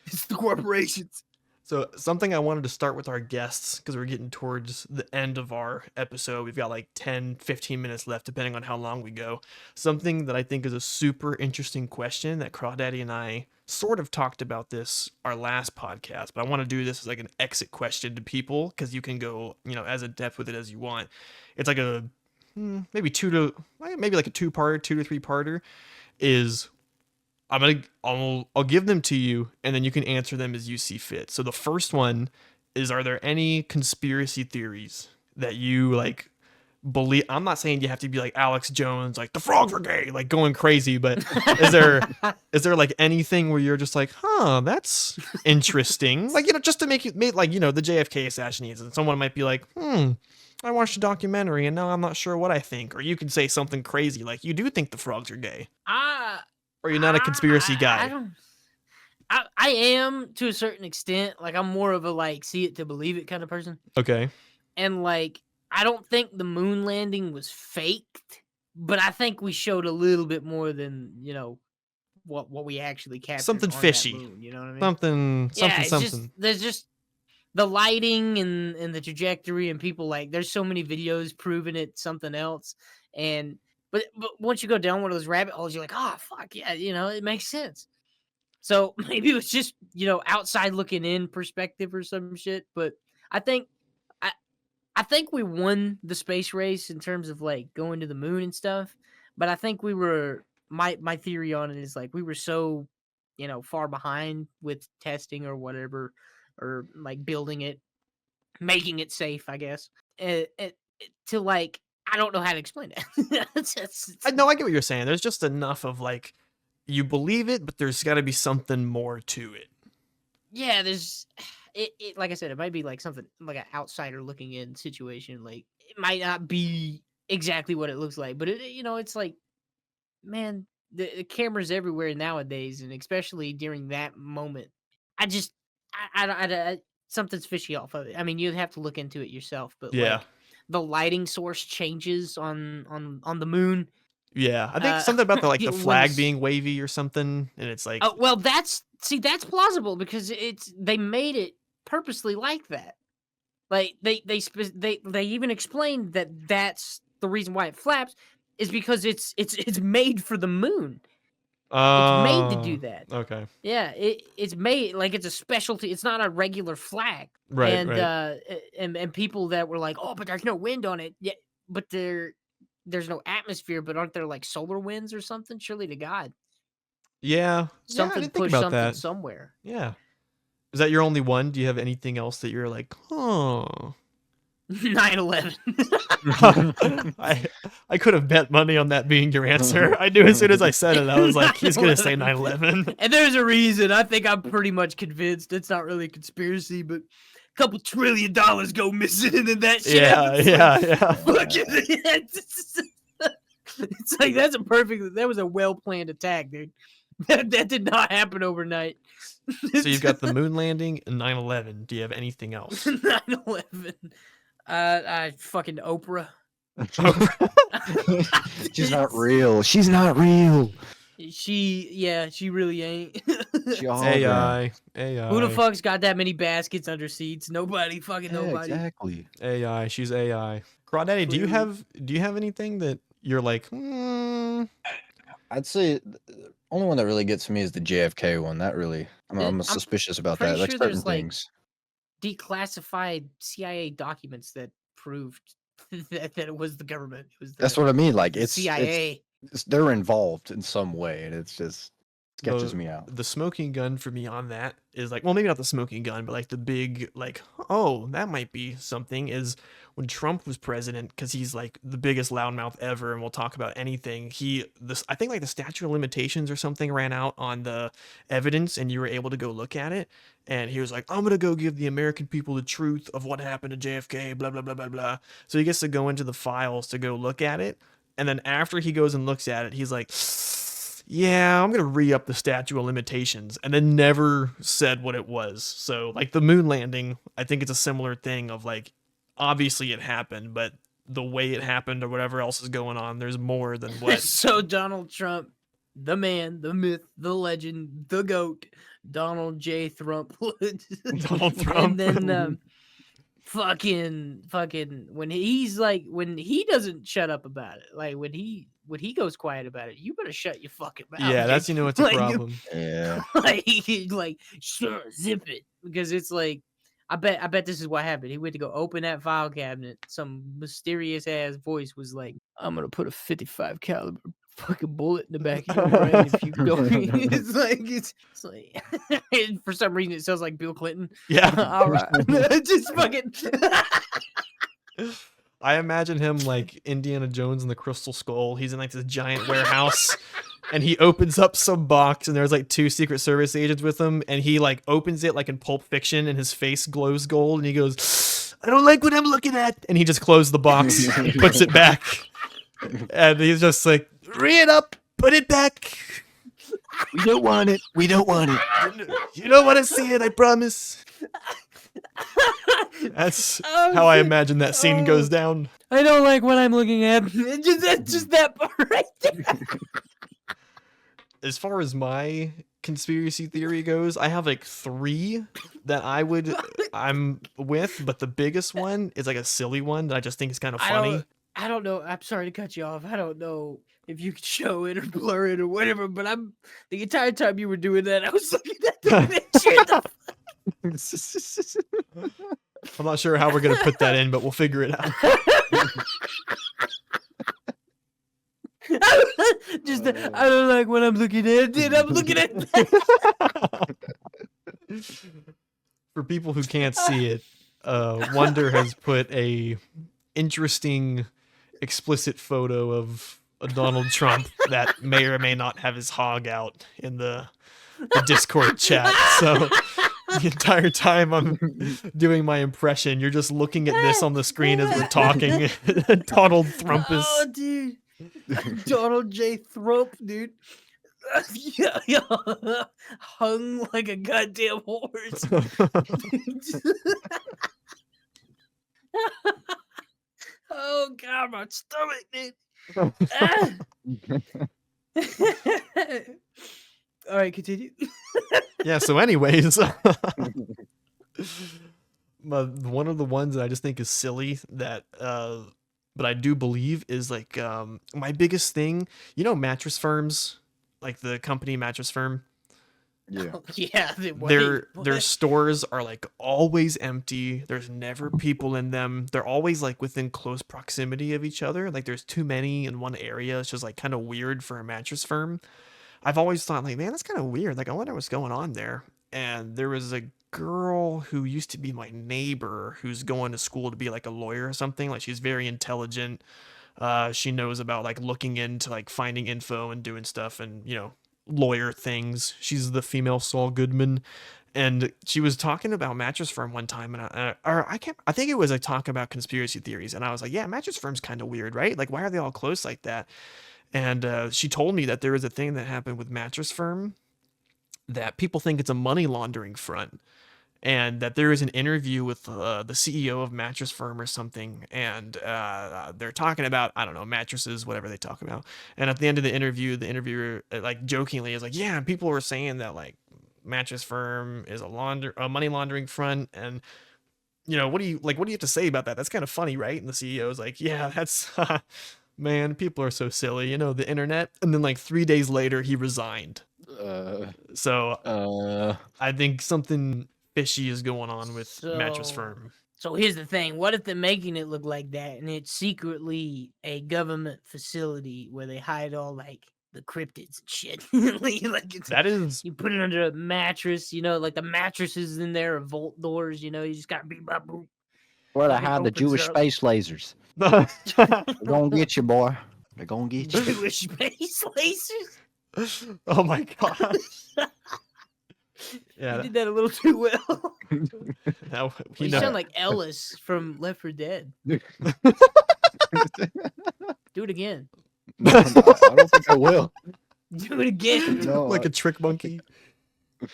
It's the corporations. So something I wanted to start with our guests, because we're getting towards the end of our episode. We've got like 10, 15 minutes left, depending on how long we go. Something that I think is a super interesting question that Crawdaddy and I sort of talked about this our last podcast, but I want to do this as like an exit question to people, because you can go, as in depth with it as you want. It's like a maybe like a two-parter, 2 to 3-parter. Is I'll give them to you, and then you can answer them as you see fit. So the first one is, are there any conspiracy theories that you like believe? I'm not saying you have to be like Alex Jones, like the frogs are gay, like going crazy, but is there like anything where you're just like, that's interesting? Like, just to make like, the JFK assassination, and someone might be like, I watched a documentary and now I'm not sure what I think. Or you can say something crazy like, you do think the frogs are gay. Or you're not a conspiracy guy. I am to a certain extent. Like I'm more of a like see it to believe it kind of person. Okay. And like I don't think the moon landing was faked, but I think we showed a little bit more than what we actually captured. Something on fishy. That moon, you know what I mean? Something. Just, there's just the lighting and the trajectory, and people like there's so many videos proving it something else. But once you go down one of those rabbit holes, you're like, oh fuck yeah, it makes sense. So maybe it was just outside looking in perspective or some shit. But I think we won the space race in terms of like going to the moon and stuff. But I think we were my theory on it is like we were so far behind with testing or whatever, or like building it, making it safe, I guess. To like. I don't know how to explain it. No, I get what you're saying. There's just enough of like, you believe it, but there's got to be something more to it. Yeah, there's it. Like I said, it might be like something like an outsider looking in situation. Like it might not be exactly what it looks like, but it's like, man, the cameras everywhere nowadays, and especially during that moment. I something's fishy off of it. I mean, you'd have to look into it yourself, but yeah. Like, the lighting source changes on the moon. Yeah, I think something about the flag being wavy or something, and it's like, well, that's plausible because they made it purposely like that. Like they even explained that that's the reason why it flaps is because it's made for the moon. It's made to do that. Okay. Yeah, it's made like it's a specialty. It's not a regular flag. Right. And people that were like, oh, but there's no wind on it. Yeah, but there's no atmosphere. But aren't there like solar winds or something? Surely to God. Yeah. Something I didn't pushed think about something that. somewhere. Yeah. Is that your only one? Do you have anything else that you're like, 9/11. I could have bet money on that being your answer. I knew as soon as I said it, I was like, he's gonna say 9/11. And there's a reason. I think I'm pretty much convinced it's not really a conspiracy, but couple $1 trillion go missing, and then that shit Yeah, happens. yeah. Fucking, it's like that was a well planned attack, dude. That did not happen overnight. So you've got the moon landing and 9/11. Do you have anything else? 9/11. Fucking Oprah. She's not real. She's not real. She really ain't. She a hologram. AI. Who the fuck's got that many baskets under seats? Nobody. Fucking Yeah, nobody. exactly. AI. She's AI. Crawdaddy, do you have anything that you're like, I'd say the only one that really gets me is the JFK one. That really, I'm suspicious about that. pretty Like sure certain there's, like, things. Declassified CIA documents that proved that it was the government. It was That's what I mean. Like the it's CIA. they're involved in some way, and it's just sketches me out. the smoking gun for me on that is like, well, maybe not the smoking gun, but like the big, like, oh, that might be something, is when Trump was president, because he's like the biggest loudmouth ever and will talk about anything. I think like the statute of limitations or something ran out on the evidence, and you were able to go look at it. And he was like, I'm gonna go give the American people the truth of what happened to JFK, blah blah blah blah blah. So he gets to go into the files to go look at it, and then after he goes and looks at it, he's like, yeah, I'm gonna re-up the statute of limitations, and then never said what it was. So like the moon landing, I think it's a similar thing of like, obviously it happened, but the way it happened or whatever else is going on, there's more than what. So Donald Trump, the man, the myth, the legend, the goat, Donald J. Trump. Donald Trump. And then fucking when he doesn't shut up about it, like when he goes quiet about it, you better shut your fucking mouth. Yeah, that's, dude. it's a Like, problem. Yeah. like sure, zip it, because it's like I bet this is what happened. He went to go open that file cabinet. Some mysterious ass voice was like, "I'm gonna put a 55 caliber fucking bullet in the back of your brain if you don't." It's like and for some reason it sounds like Bill Clinton. Yeah. All right, just fucking. I imagine him like Indiana Jones and the Crystal Skull. He's in like this giant warehouse, and he opens up some box, and there's like 2 Secret Service agents with him, and he like opens it like in Pulp Fiction, and his face glows gold, and he goes, I don't like what I'm looking at, and he just closed the box and puts it back, and he's just like, re it up, put it back. We don't want it. We don't want it. You don't want to see it, I promise. That's how I imagine that scene goes down. I don't like what I'm looking at. Just that part right there. As far as my conspiracy theory goes, I have like 3 that I'm with, but the biggest one is like a silly one that I just think is kind of funny. I don't know. I'm sorry to cut you off. I don't know if you could show it or blur it or whatever, but the entire time you were doing that, I was looking at the picture. I'm not sure how we're gonna put that in, but we'll figure it out. I don't like what I'm looking at. Dude, I'm looking at. For people who can't see it, Wonder has put a interesting, explicit photo of a Donald Trump that may or may not have his hog out in the Discord chat. So the entire time I'm doing my impression, you're just looking at this on the screen as we're talking. Donald Trumpus. Oh, dude. Donald J. Trump, dude. Yeah. Hung like a goddamn horse. Oh, God, my stomach, dude. All right, continue. Yeah, so anyways, one of the ones that I just think is silly that but I do believe is like my biggest thing, mattress firms, like the company Mattress Firm. Yeah. Yeah, Their stores are like always empty. There's never people in them. They're always like within close proximity of each other. Like there's too many in one area. It's just like kind of weird for a mattress firm. I've always thought like, man, that's kind of weird. Like I wonder what's going on there. And there was a girl who used to be my neighbor who's going to school to be like a lawyer or something. Like she's very intelligent. She knows about like looking into like finding info and doing stuff and lawyer things. She's the female Saul Goodman, and she was talking about Mattress Firm one time, and I think it was like talking about conspiracy theories, and I was like, yeah, Mattress Firm's kind of weird, right? Like, why are they all close like that? And she told me that there was a thing that happened with Mattress Firm that people think it's a money laundering front, and that there is an interview with the CEO of Mattress Firm or something, and they're talking about, I don't know, mattresses, whatever they talk about. And at the end of the interview, the interviewer like jokingly is like, yeah, people were saying that like Mattress Firm is a money laundering front, and what do you have to say about that? That's kind of funny, right? And the CEO is like, yeah, that's man, people are so silly, the internet. And then like 3 days later, he resigned. So I think something fishy is going on with Mattress Firm. So here's the thing. What if they're making it look like that and it's secretly a government facility where they hide all like the cryptids and shit? That is... You put it under a mattress, like the mattresses in there are vault doors, you just got to be boop. Where they hide the Jewish space lasers. They're gonna get you, boy. They're gonna get you. Jewish space lasers? Oh my god. Yeah, you did that a little too well. You sound like Ellis from Left 4 Dead. Do it again. No, I don't think I will. Do it again. No, like a trick monkey.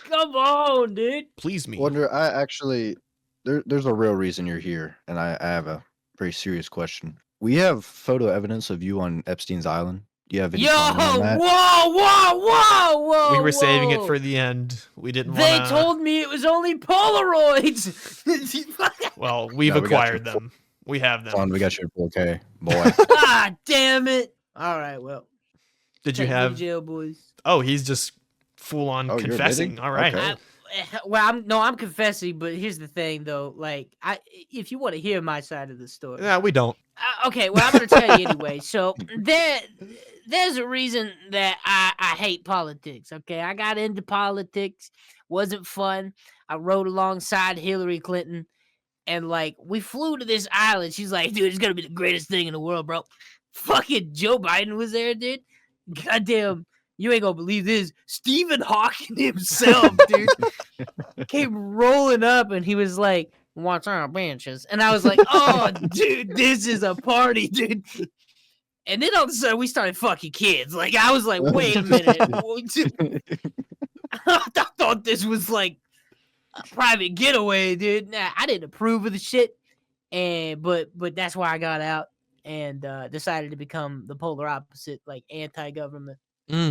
Come on, dude. Please me. Wonder, I actually, there's a real reason you're here, and I have a very serious question. We have photo evidence of you on Epstein's Island. Do you have any comment on that? Whoa! We were saving it for the end. We didn't want They told me it was only Polaroids. Well, we've acquired them. We have them. We got your 4K, boy. Ah, damn it. All right, well. Did you have jail, boys? Oh, he's just full on confessing. All right. Okay. I'm confessing, but here's the thing, though. Like, if you want to hear my side of the story, yeah, we don't. Okay, well, I'm gonna tell you anyway. So there's a reason that I hate politics. Okay, I got into politics, wasn't fun. I rode alongside Hillary Clinton, and like we flew to this island. She's like, dude, it's gonna be the greatest thing in the world, bro. Fucking Joe Biden was there, dude. Goddamn. You ain't gonna believe this. Stephen Hawking himself, dude, came rolling up and he was like, "What's our benches?" And I was like, "Oh, dude, this is a party, dude." And then all of a sudden we started fucking kids. Like I was like, "Wait a minute." I thought this was like a private getaway, dude. Nah, I didn't approve of the shit, but that's why I got out and decided to become the polar opposite, like anti-government.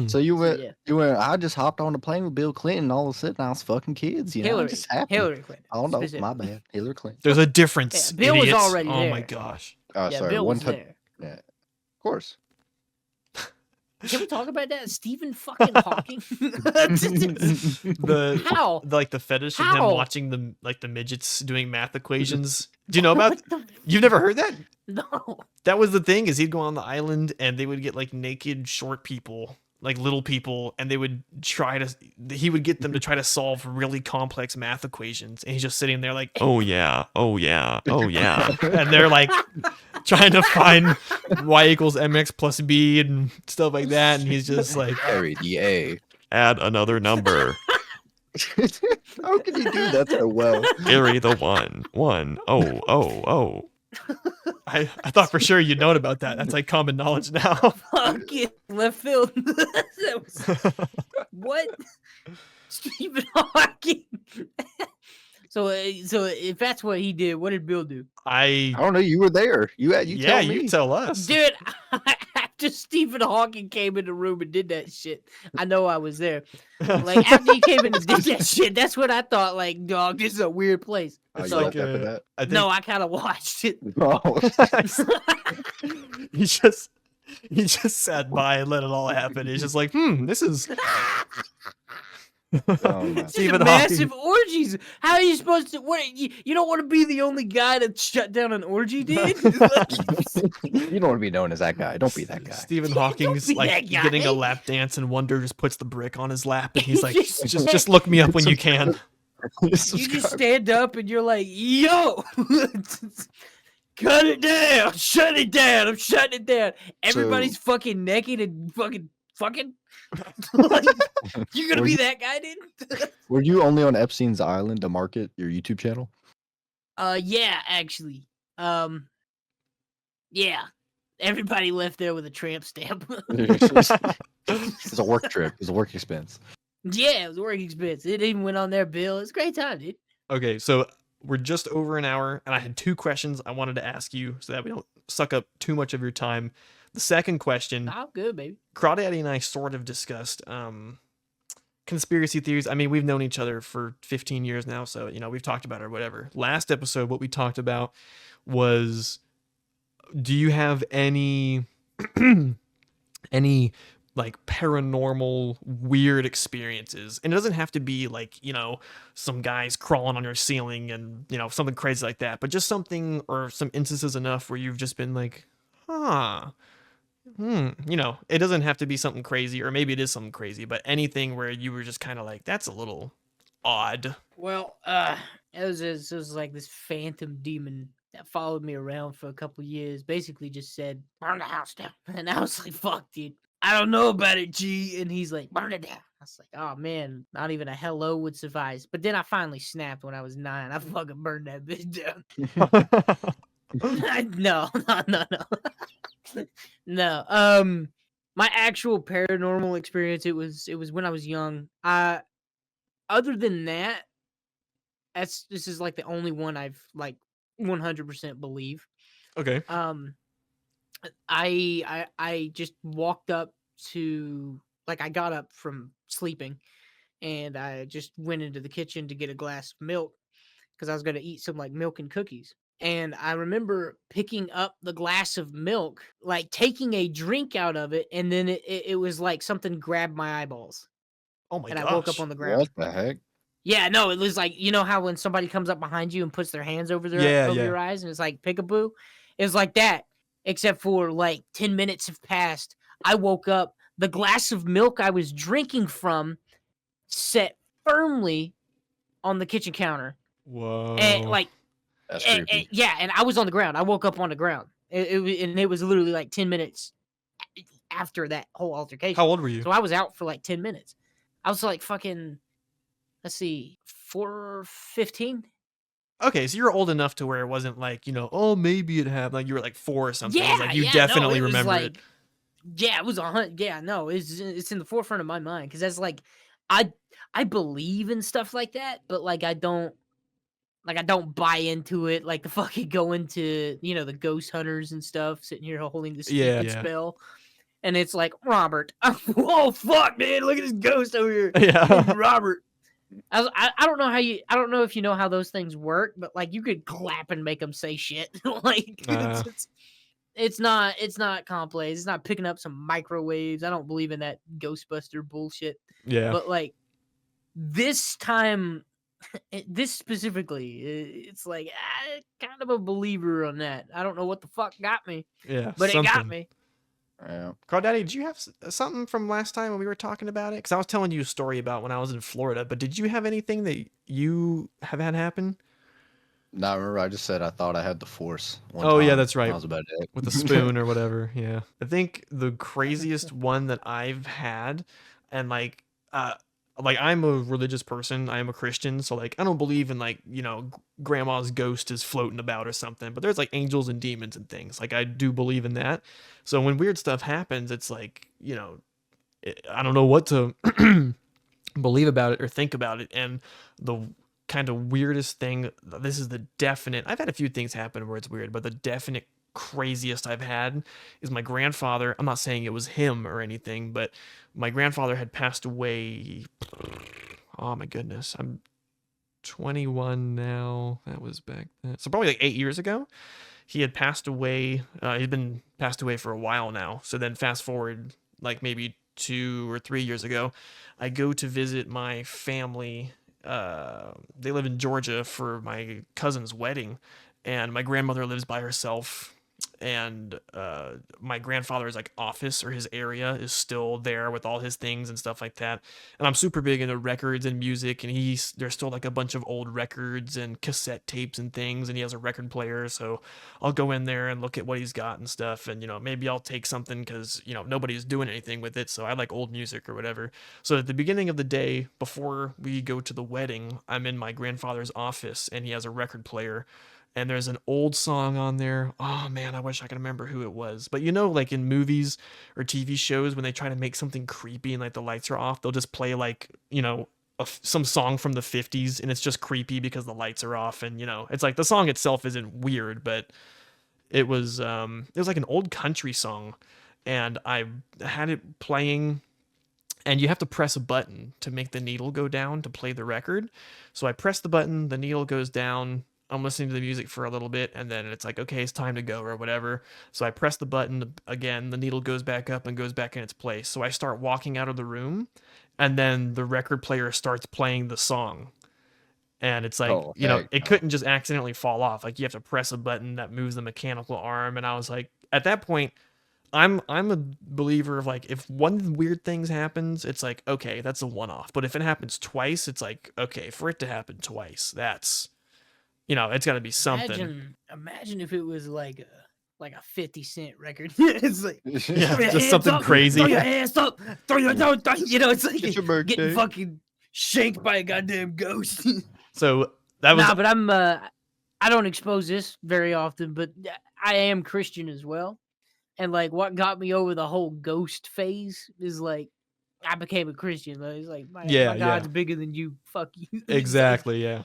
So you went. I just hopped on the plane with Bill Clinton. And all of a sudden, I was fucking kids. Hillary, I'm just happy. Hillary Clinton. Oh no, my bad. Hillary Clinton. There's a difference. Yeah, Bill idiots. was already there. Oh my gosh. Oh, yeah, sorry. Bill One was time. there. Yeah, of course. Can we talk about that? Stephen fucking Hawking. How? Like the fetish of him watching the midgets doing math equations. Do you know about? You've never heard that? No. That was the thing. Is he'd go on the island and they would get like naked short people, like little people, and he would get them to try to solve really complex math equations, and he's just sitting there like, oh yeah, and they're like trying to find y equals mx plus b and stuff like that, and he's just like, carry the A, add another number. How can you do that so well? Carry the 1 oh. I thought for sure you'd known about that. That's like common knowledge now. Fucking left field. What? Stephen Hawking. So if that's what he did, what did Bill do? I don't know. You were there. You tell me. You tell us, dude. After Stephen Hawking came in the room and did that shit, I know I was there. Like after he came in and did that shit, that's what I thought. Like, dog, this is a weird place. So, like that? I kind of watched it. Oh. he just sat by and let it all happen. He's just like, this is. Stephen massive orgies. How are you supposed to? What you don't want to be the only guy that shut down an orgy, dude. You don't want to be known as that guy. Don't be that guy. Stephen Hawking's like getting a lap dance, and Wonder just puts the brick on his lap, and he's like, just look me up when you can. You just stand up and you're like, yo, cut it down, shut it down. I'm shutting it down. Everybody's fucking naked and fucking fucking like you're gonna Were be you, that guy, dude? were you only on Epstein's Island to market your YouTube channel? Yeah, actually. Um, yeah. Everybody left there with a tramp stamp. It's a work trip. It's a work expense. Yeah, it was a work expense. It even went on their bill. It's a great time, dude. Okay, so we're just over an hour, and I had two questions I wanted to ask you so that we don't suck up too much of your time. The second question, Oh, good, baby. Crawdaddy and I sort of discussed conspiracy theories. I mean, we've known each other for 15 years now, so we've talked about it or whatever. Last episode, what we talked about was, do you have any any like paranormal weird experiences? And it doesn't have to be like some guys crawling on your ceiling and something crazy like that, but just something or some instances enough where you've just been like, huh, it doesn't have to be something crazy, or maybe it is something crazy, but anything where you were just kind of like, that's a little odd. Well, it was like this phantom demon that followed me around for a couple years. Basically, just said, "Burn the house down," and I was like, "Fuck, dude, I don't know about it, G." And he's like, "Burn it down." I was like, "Oh man, not even a hello would suffice." But then I finally snapped when I was 9. I fucking burned that bitch down. No, no. No. My actual paranormal experience, it was when I was young. Other than that, this is like the only one I've like 100% believe. Okay. Um, I just walked up to like I got up from sleeping and I just went into the kitchen to get a glass of milk because I was gonna eat some like milk and cookies. And I remember picking up the glass of milk, like taking a drink out of it, and then it was like something grabbed my eyeballs, Oh my and I woke up gosh. on the ground. What the heck? Yeah, no, it was like how when somebody comes up behind you and puts their hands over Yeah, your yeah. eyes and it's like peekaboo. It was like that, except for like 10 minutes have passed. I woke up. The glass of milk I was drinking from set firmly on the kitchen counter. And Whoa. like That's creepy. yeah, and I was on the ground. I woke up on the ground. And it was literally like 10 minutes after that whole How altercation. old were you? So I was out for like 10 minutes. I was like fucking, let's see, 4:15. Okay, so you're old enough to where it wasn't like, oh, maybe it happened. Like you were like 4 or something. It was like you Yeah, no, definitely it was remember it. like, yeah, it was 100. Yeah, no, it's in the forefront of my mind because that's like, I I believe in stuff like that, but like I don't buy into it. Like the fucking go into the ghost hunters and stuff, sitting here holding the Yeah, speed yeah. spell, and it's like Robert. Whoa, fuck, man! Look at this ghost over here. Yeah. Robert. I don't know I don't know if you know how those things work, but like you could clap and make them say shit. Like Uh, it's not complex. It's not picking up some microwaves. I don't believe in that Ghostbuster bullshit. yeah. But like this time, this specifically, it's like kind of a believer on that. I don't know what the fuck got me, Yeah. but it got Something. me. Yeah. Crawdaddy, did you have something from last time when we were talking about it? Because I was telling you a story about when I was in Florida, but did you have anything that you have had happen? Now remember, I just said I thought I had the force one Oh, yeah, time. that's right. That was about it. With a spoon or whatever. Yeah. I think the craziest one that I've had, and like I'm a religious person. I am a Christian, so like I don't believe in like, grandma's ghost is floating about or something, but there's like angels and demons and things. Like I do believe in that. So when weird stuff happens, it's like, I don't know what to believe about it or think about it. And the kind of weirdest thing, this is the definite, I've had a few things happen where it's weird, but the definite craziest I've had is my grandfather. I'm not saying it was him or anything, but my grandfather had passed away. Oh my goodness. I'm 21 now. That was back then. So probably like 8 years ago. He had passed away. He'd been passed away for a while now. So then fast forward like maybe 2 or 3 years ago, I go to visit my family. They live in Georgia for my cousin's wedding, and my grandmother lives by herself and my grandfather's like office or his area is still there with all his things and stuff like that. And I'm super big into records and music, and there's still like a bunch of old records and cassette tapes and things, and he has a record player. So I'll go in there and look at what he's got and stuff, and maybe I'll take something because nobody's doing anything with it. So I like old music or whatever. So at the beginning of the day before we go to the wedding, I'm in my grandfather's office, and he has a record player, and there's an old song on there. Oh man, I wish I could remember who it was. But like in movies or TV shows, when they try to make something creepy and like the lights are off, they'll just play like, some song from the 50s, and it's just creepy because the lights are off. And it's like the song itself isn't weird, but it was like an old country song, and I had it playing, and you have to press a button to make the needle go down to play the record. So I press the button, the needle goes down. I'm listening to the music for a little bit, and then it's like, okay, it's time to go or whatever. So I press the button again, the needle goes back up and goes back in its place. So I start walking out of the room, and then the record player starts playing the song. And it's like, Oh, heck it no. couldn't just accidentally fall off. Like you have to press a button that moves the mechanical arm. And I was like, at that point, I'm a believer of like, if one weird thing happens, it's like, okay, that's a one off. But if it happens twice, it's like, okay, for it to happen twice, that's it's got to be something. Imagine if it was like a 50 Cent record. It's like Yeah, throw your just hands something up, crazy. throw your hands up, throw your it's like It's your getting birthday. fucking shanked by a goddamn ghost. So that was Nah, but I don't expose this very often, but I am Christian as well. And like what got me over the whole ghost phase is like I became a Christian. Like, it's like yeah, my yeah, God's bigger than you. Fuck you. It's like exactly, yeah,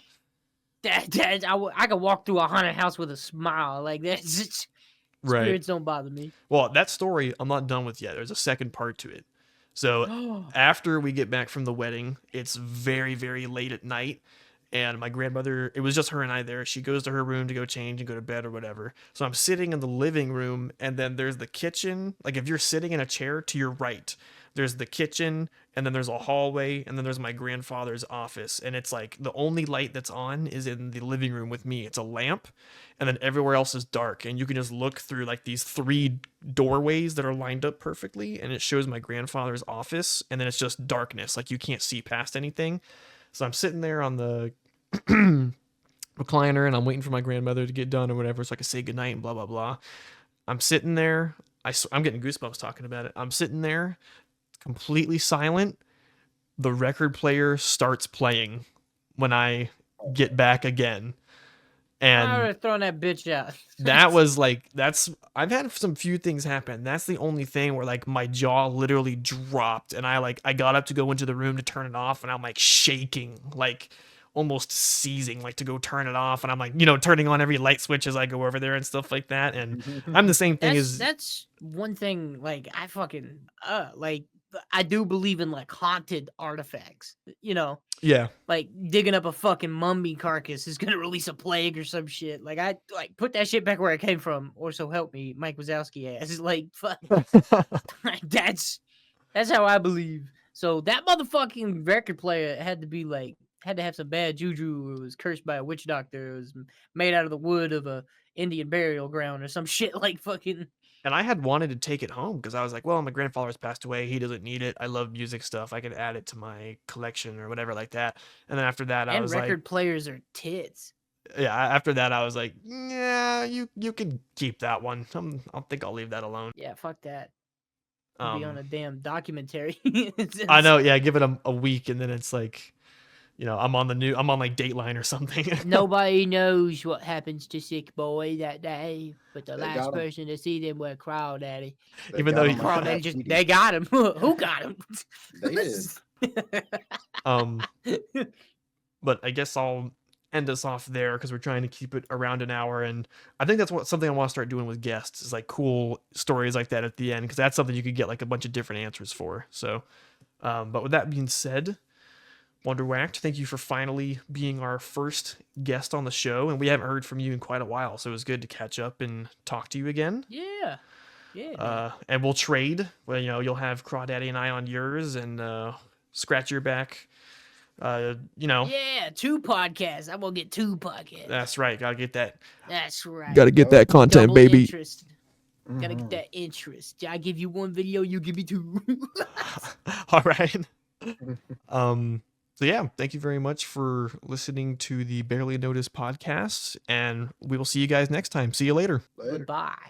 I could walk through a haunted house with a smile. Like that's just, right. spirits don't bother me. Well, that story I'm not done with yet. There's a second part to it. So after we get back from the wedding, it's very, very late at night. And my grandmother, it was just her and I there. She goes to her room to go change and go to bed or whatever. So I'm sitting in the living room, and then there's the kitchen. Like if you're sitting in a chair to your right, there's the kitchen, and then there's a hallway, and then there's my grandfather's office. And it's like the only light that's on is in the living room with me. It's a lamp, and then everywhere else is dark. And you can just look through like these three doorways that are lined up perfectly, and it shows my grandfather's office, and then it's just darkness. Like you can't see past anything. So I'm sitting there on the recliner, and I'm waiting for my grandmother to get done or whatever, so I can say goodnight and blah blah blah. I'm sitting there. I'm getting goosebumps talking about it. I'm sitting there, completely silent. The record player starts playing when I get back again, I would and have thrown that bitch out. that was like I've had some few things happen. That's the only thing where like my jaw literally dropped, and I got up to go into the room to turn it off, and I'm like shaking, like almost seizing, like to go turn it off, and I'm like turning on every light switch as I go over there and stuff like that. And I'm the same thing as That's one thing. Like I fucking like I do believe in like haunted artifacts. yeah, Like digging up a fucking mummy carcass is gonna release a plague or some shit. Like I like put that shit back where it came from, or so help me, Mike Wazowski ass. Like fuck, that's how I believe. So that motherfucking record player had to have some bad juju. It was cursed by a witch doctor. It was made out of the wood of a Indian burial ground or some shit like fucking. and I had wanted to take it home because I was like, well, my grandfather's passed away. He doesn't need it. I love music stuff. I could add it to my collection or whatever like that. And then after that, I And was like, record players are tits. yeah. After that, I was like, yeah, you can keep that one. I think I'll leave that alone. Yeah, fuck that. I'll be on Um, a damn documentary. I know. Yeah, give it a week, and then it's like, I'm on like Dateline or something. Nobody knows what happens to Sick Boy that day, but the They last got him. person to see them were Crawdaddy. They Even got though him on Crawdaddy that they got him. Who got him? They did. um, but I guess I'll end us off there because we're trying to keep it around an hour, and I think that's something I want to start doing with guests is like cool stories like that at the end, because that's something you could get like a bunch of different answers for. So, but with that being said, WonderWacked, thank you for finally being our first guest on the show, and we haven't heard from you in quite a while, so it was good to catch up and talk to you again. Yeah. Yeah. And we'll trade. Well, you'll have Crawdaddy and I on yours, and scratch your back You know, Yeah, 2 podcasts. I'm gonna get 2 podcasts. that's right. Gotta get that. That's right. Gotta get that content, Double baby. interest. Gotta get Mhm. that interest. I give you 1 video, you give me 2. All right. So yeah, thank you very much for listening to the Barely Noticed podcast, and we will see you guys next time. See you later. Later. Goodbye.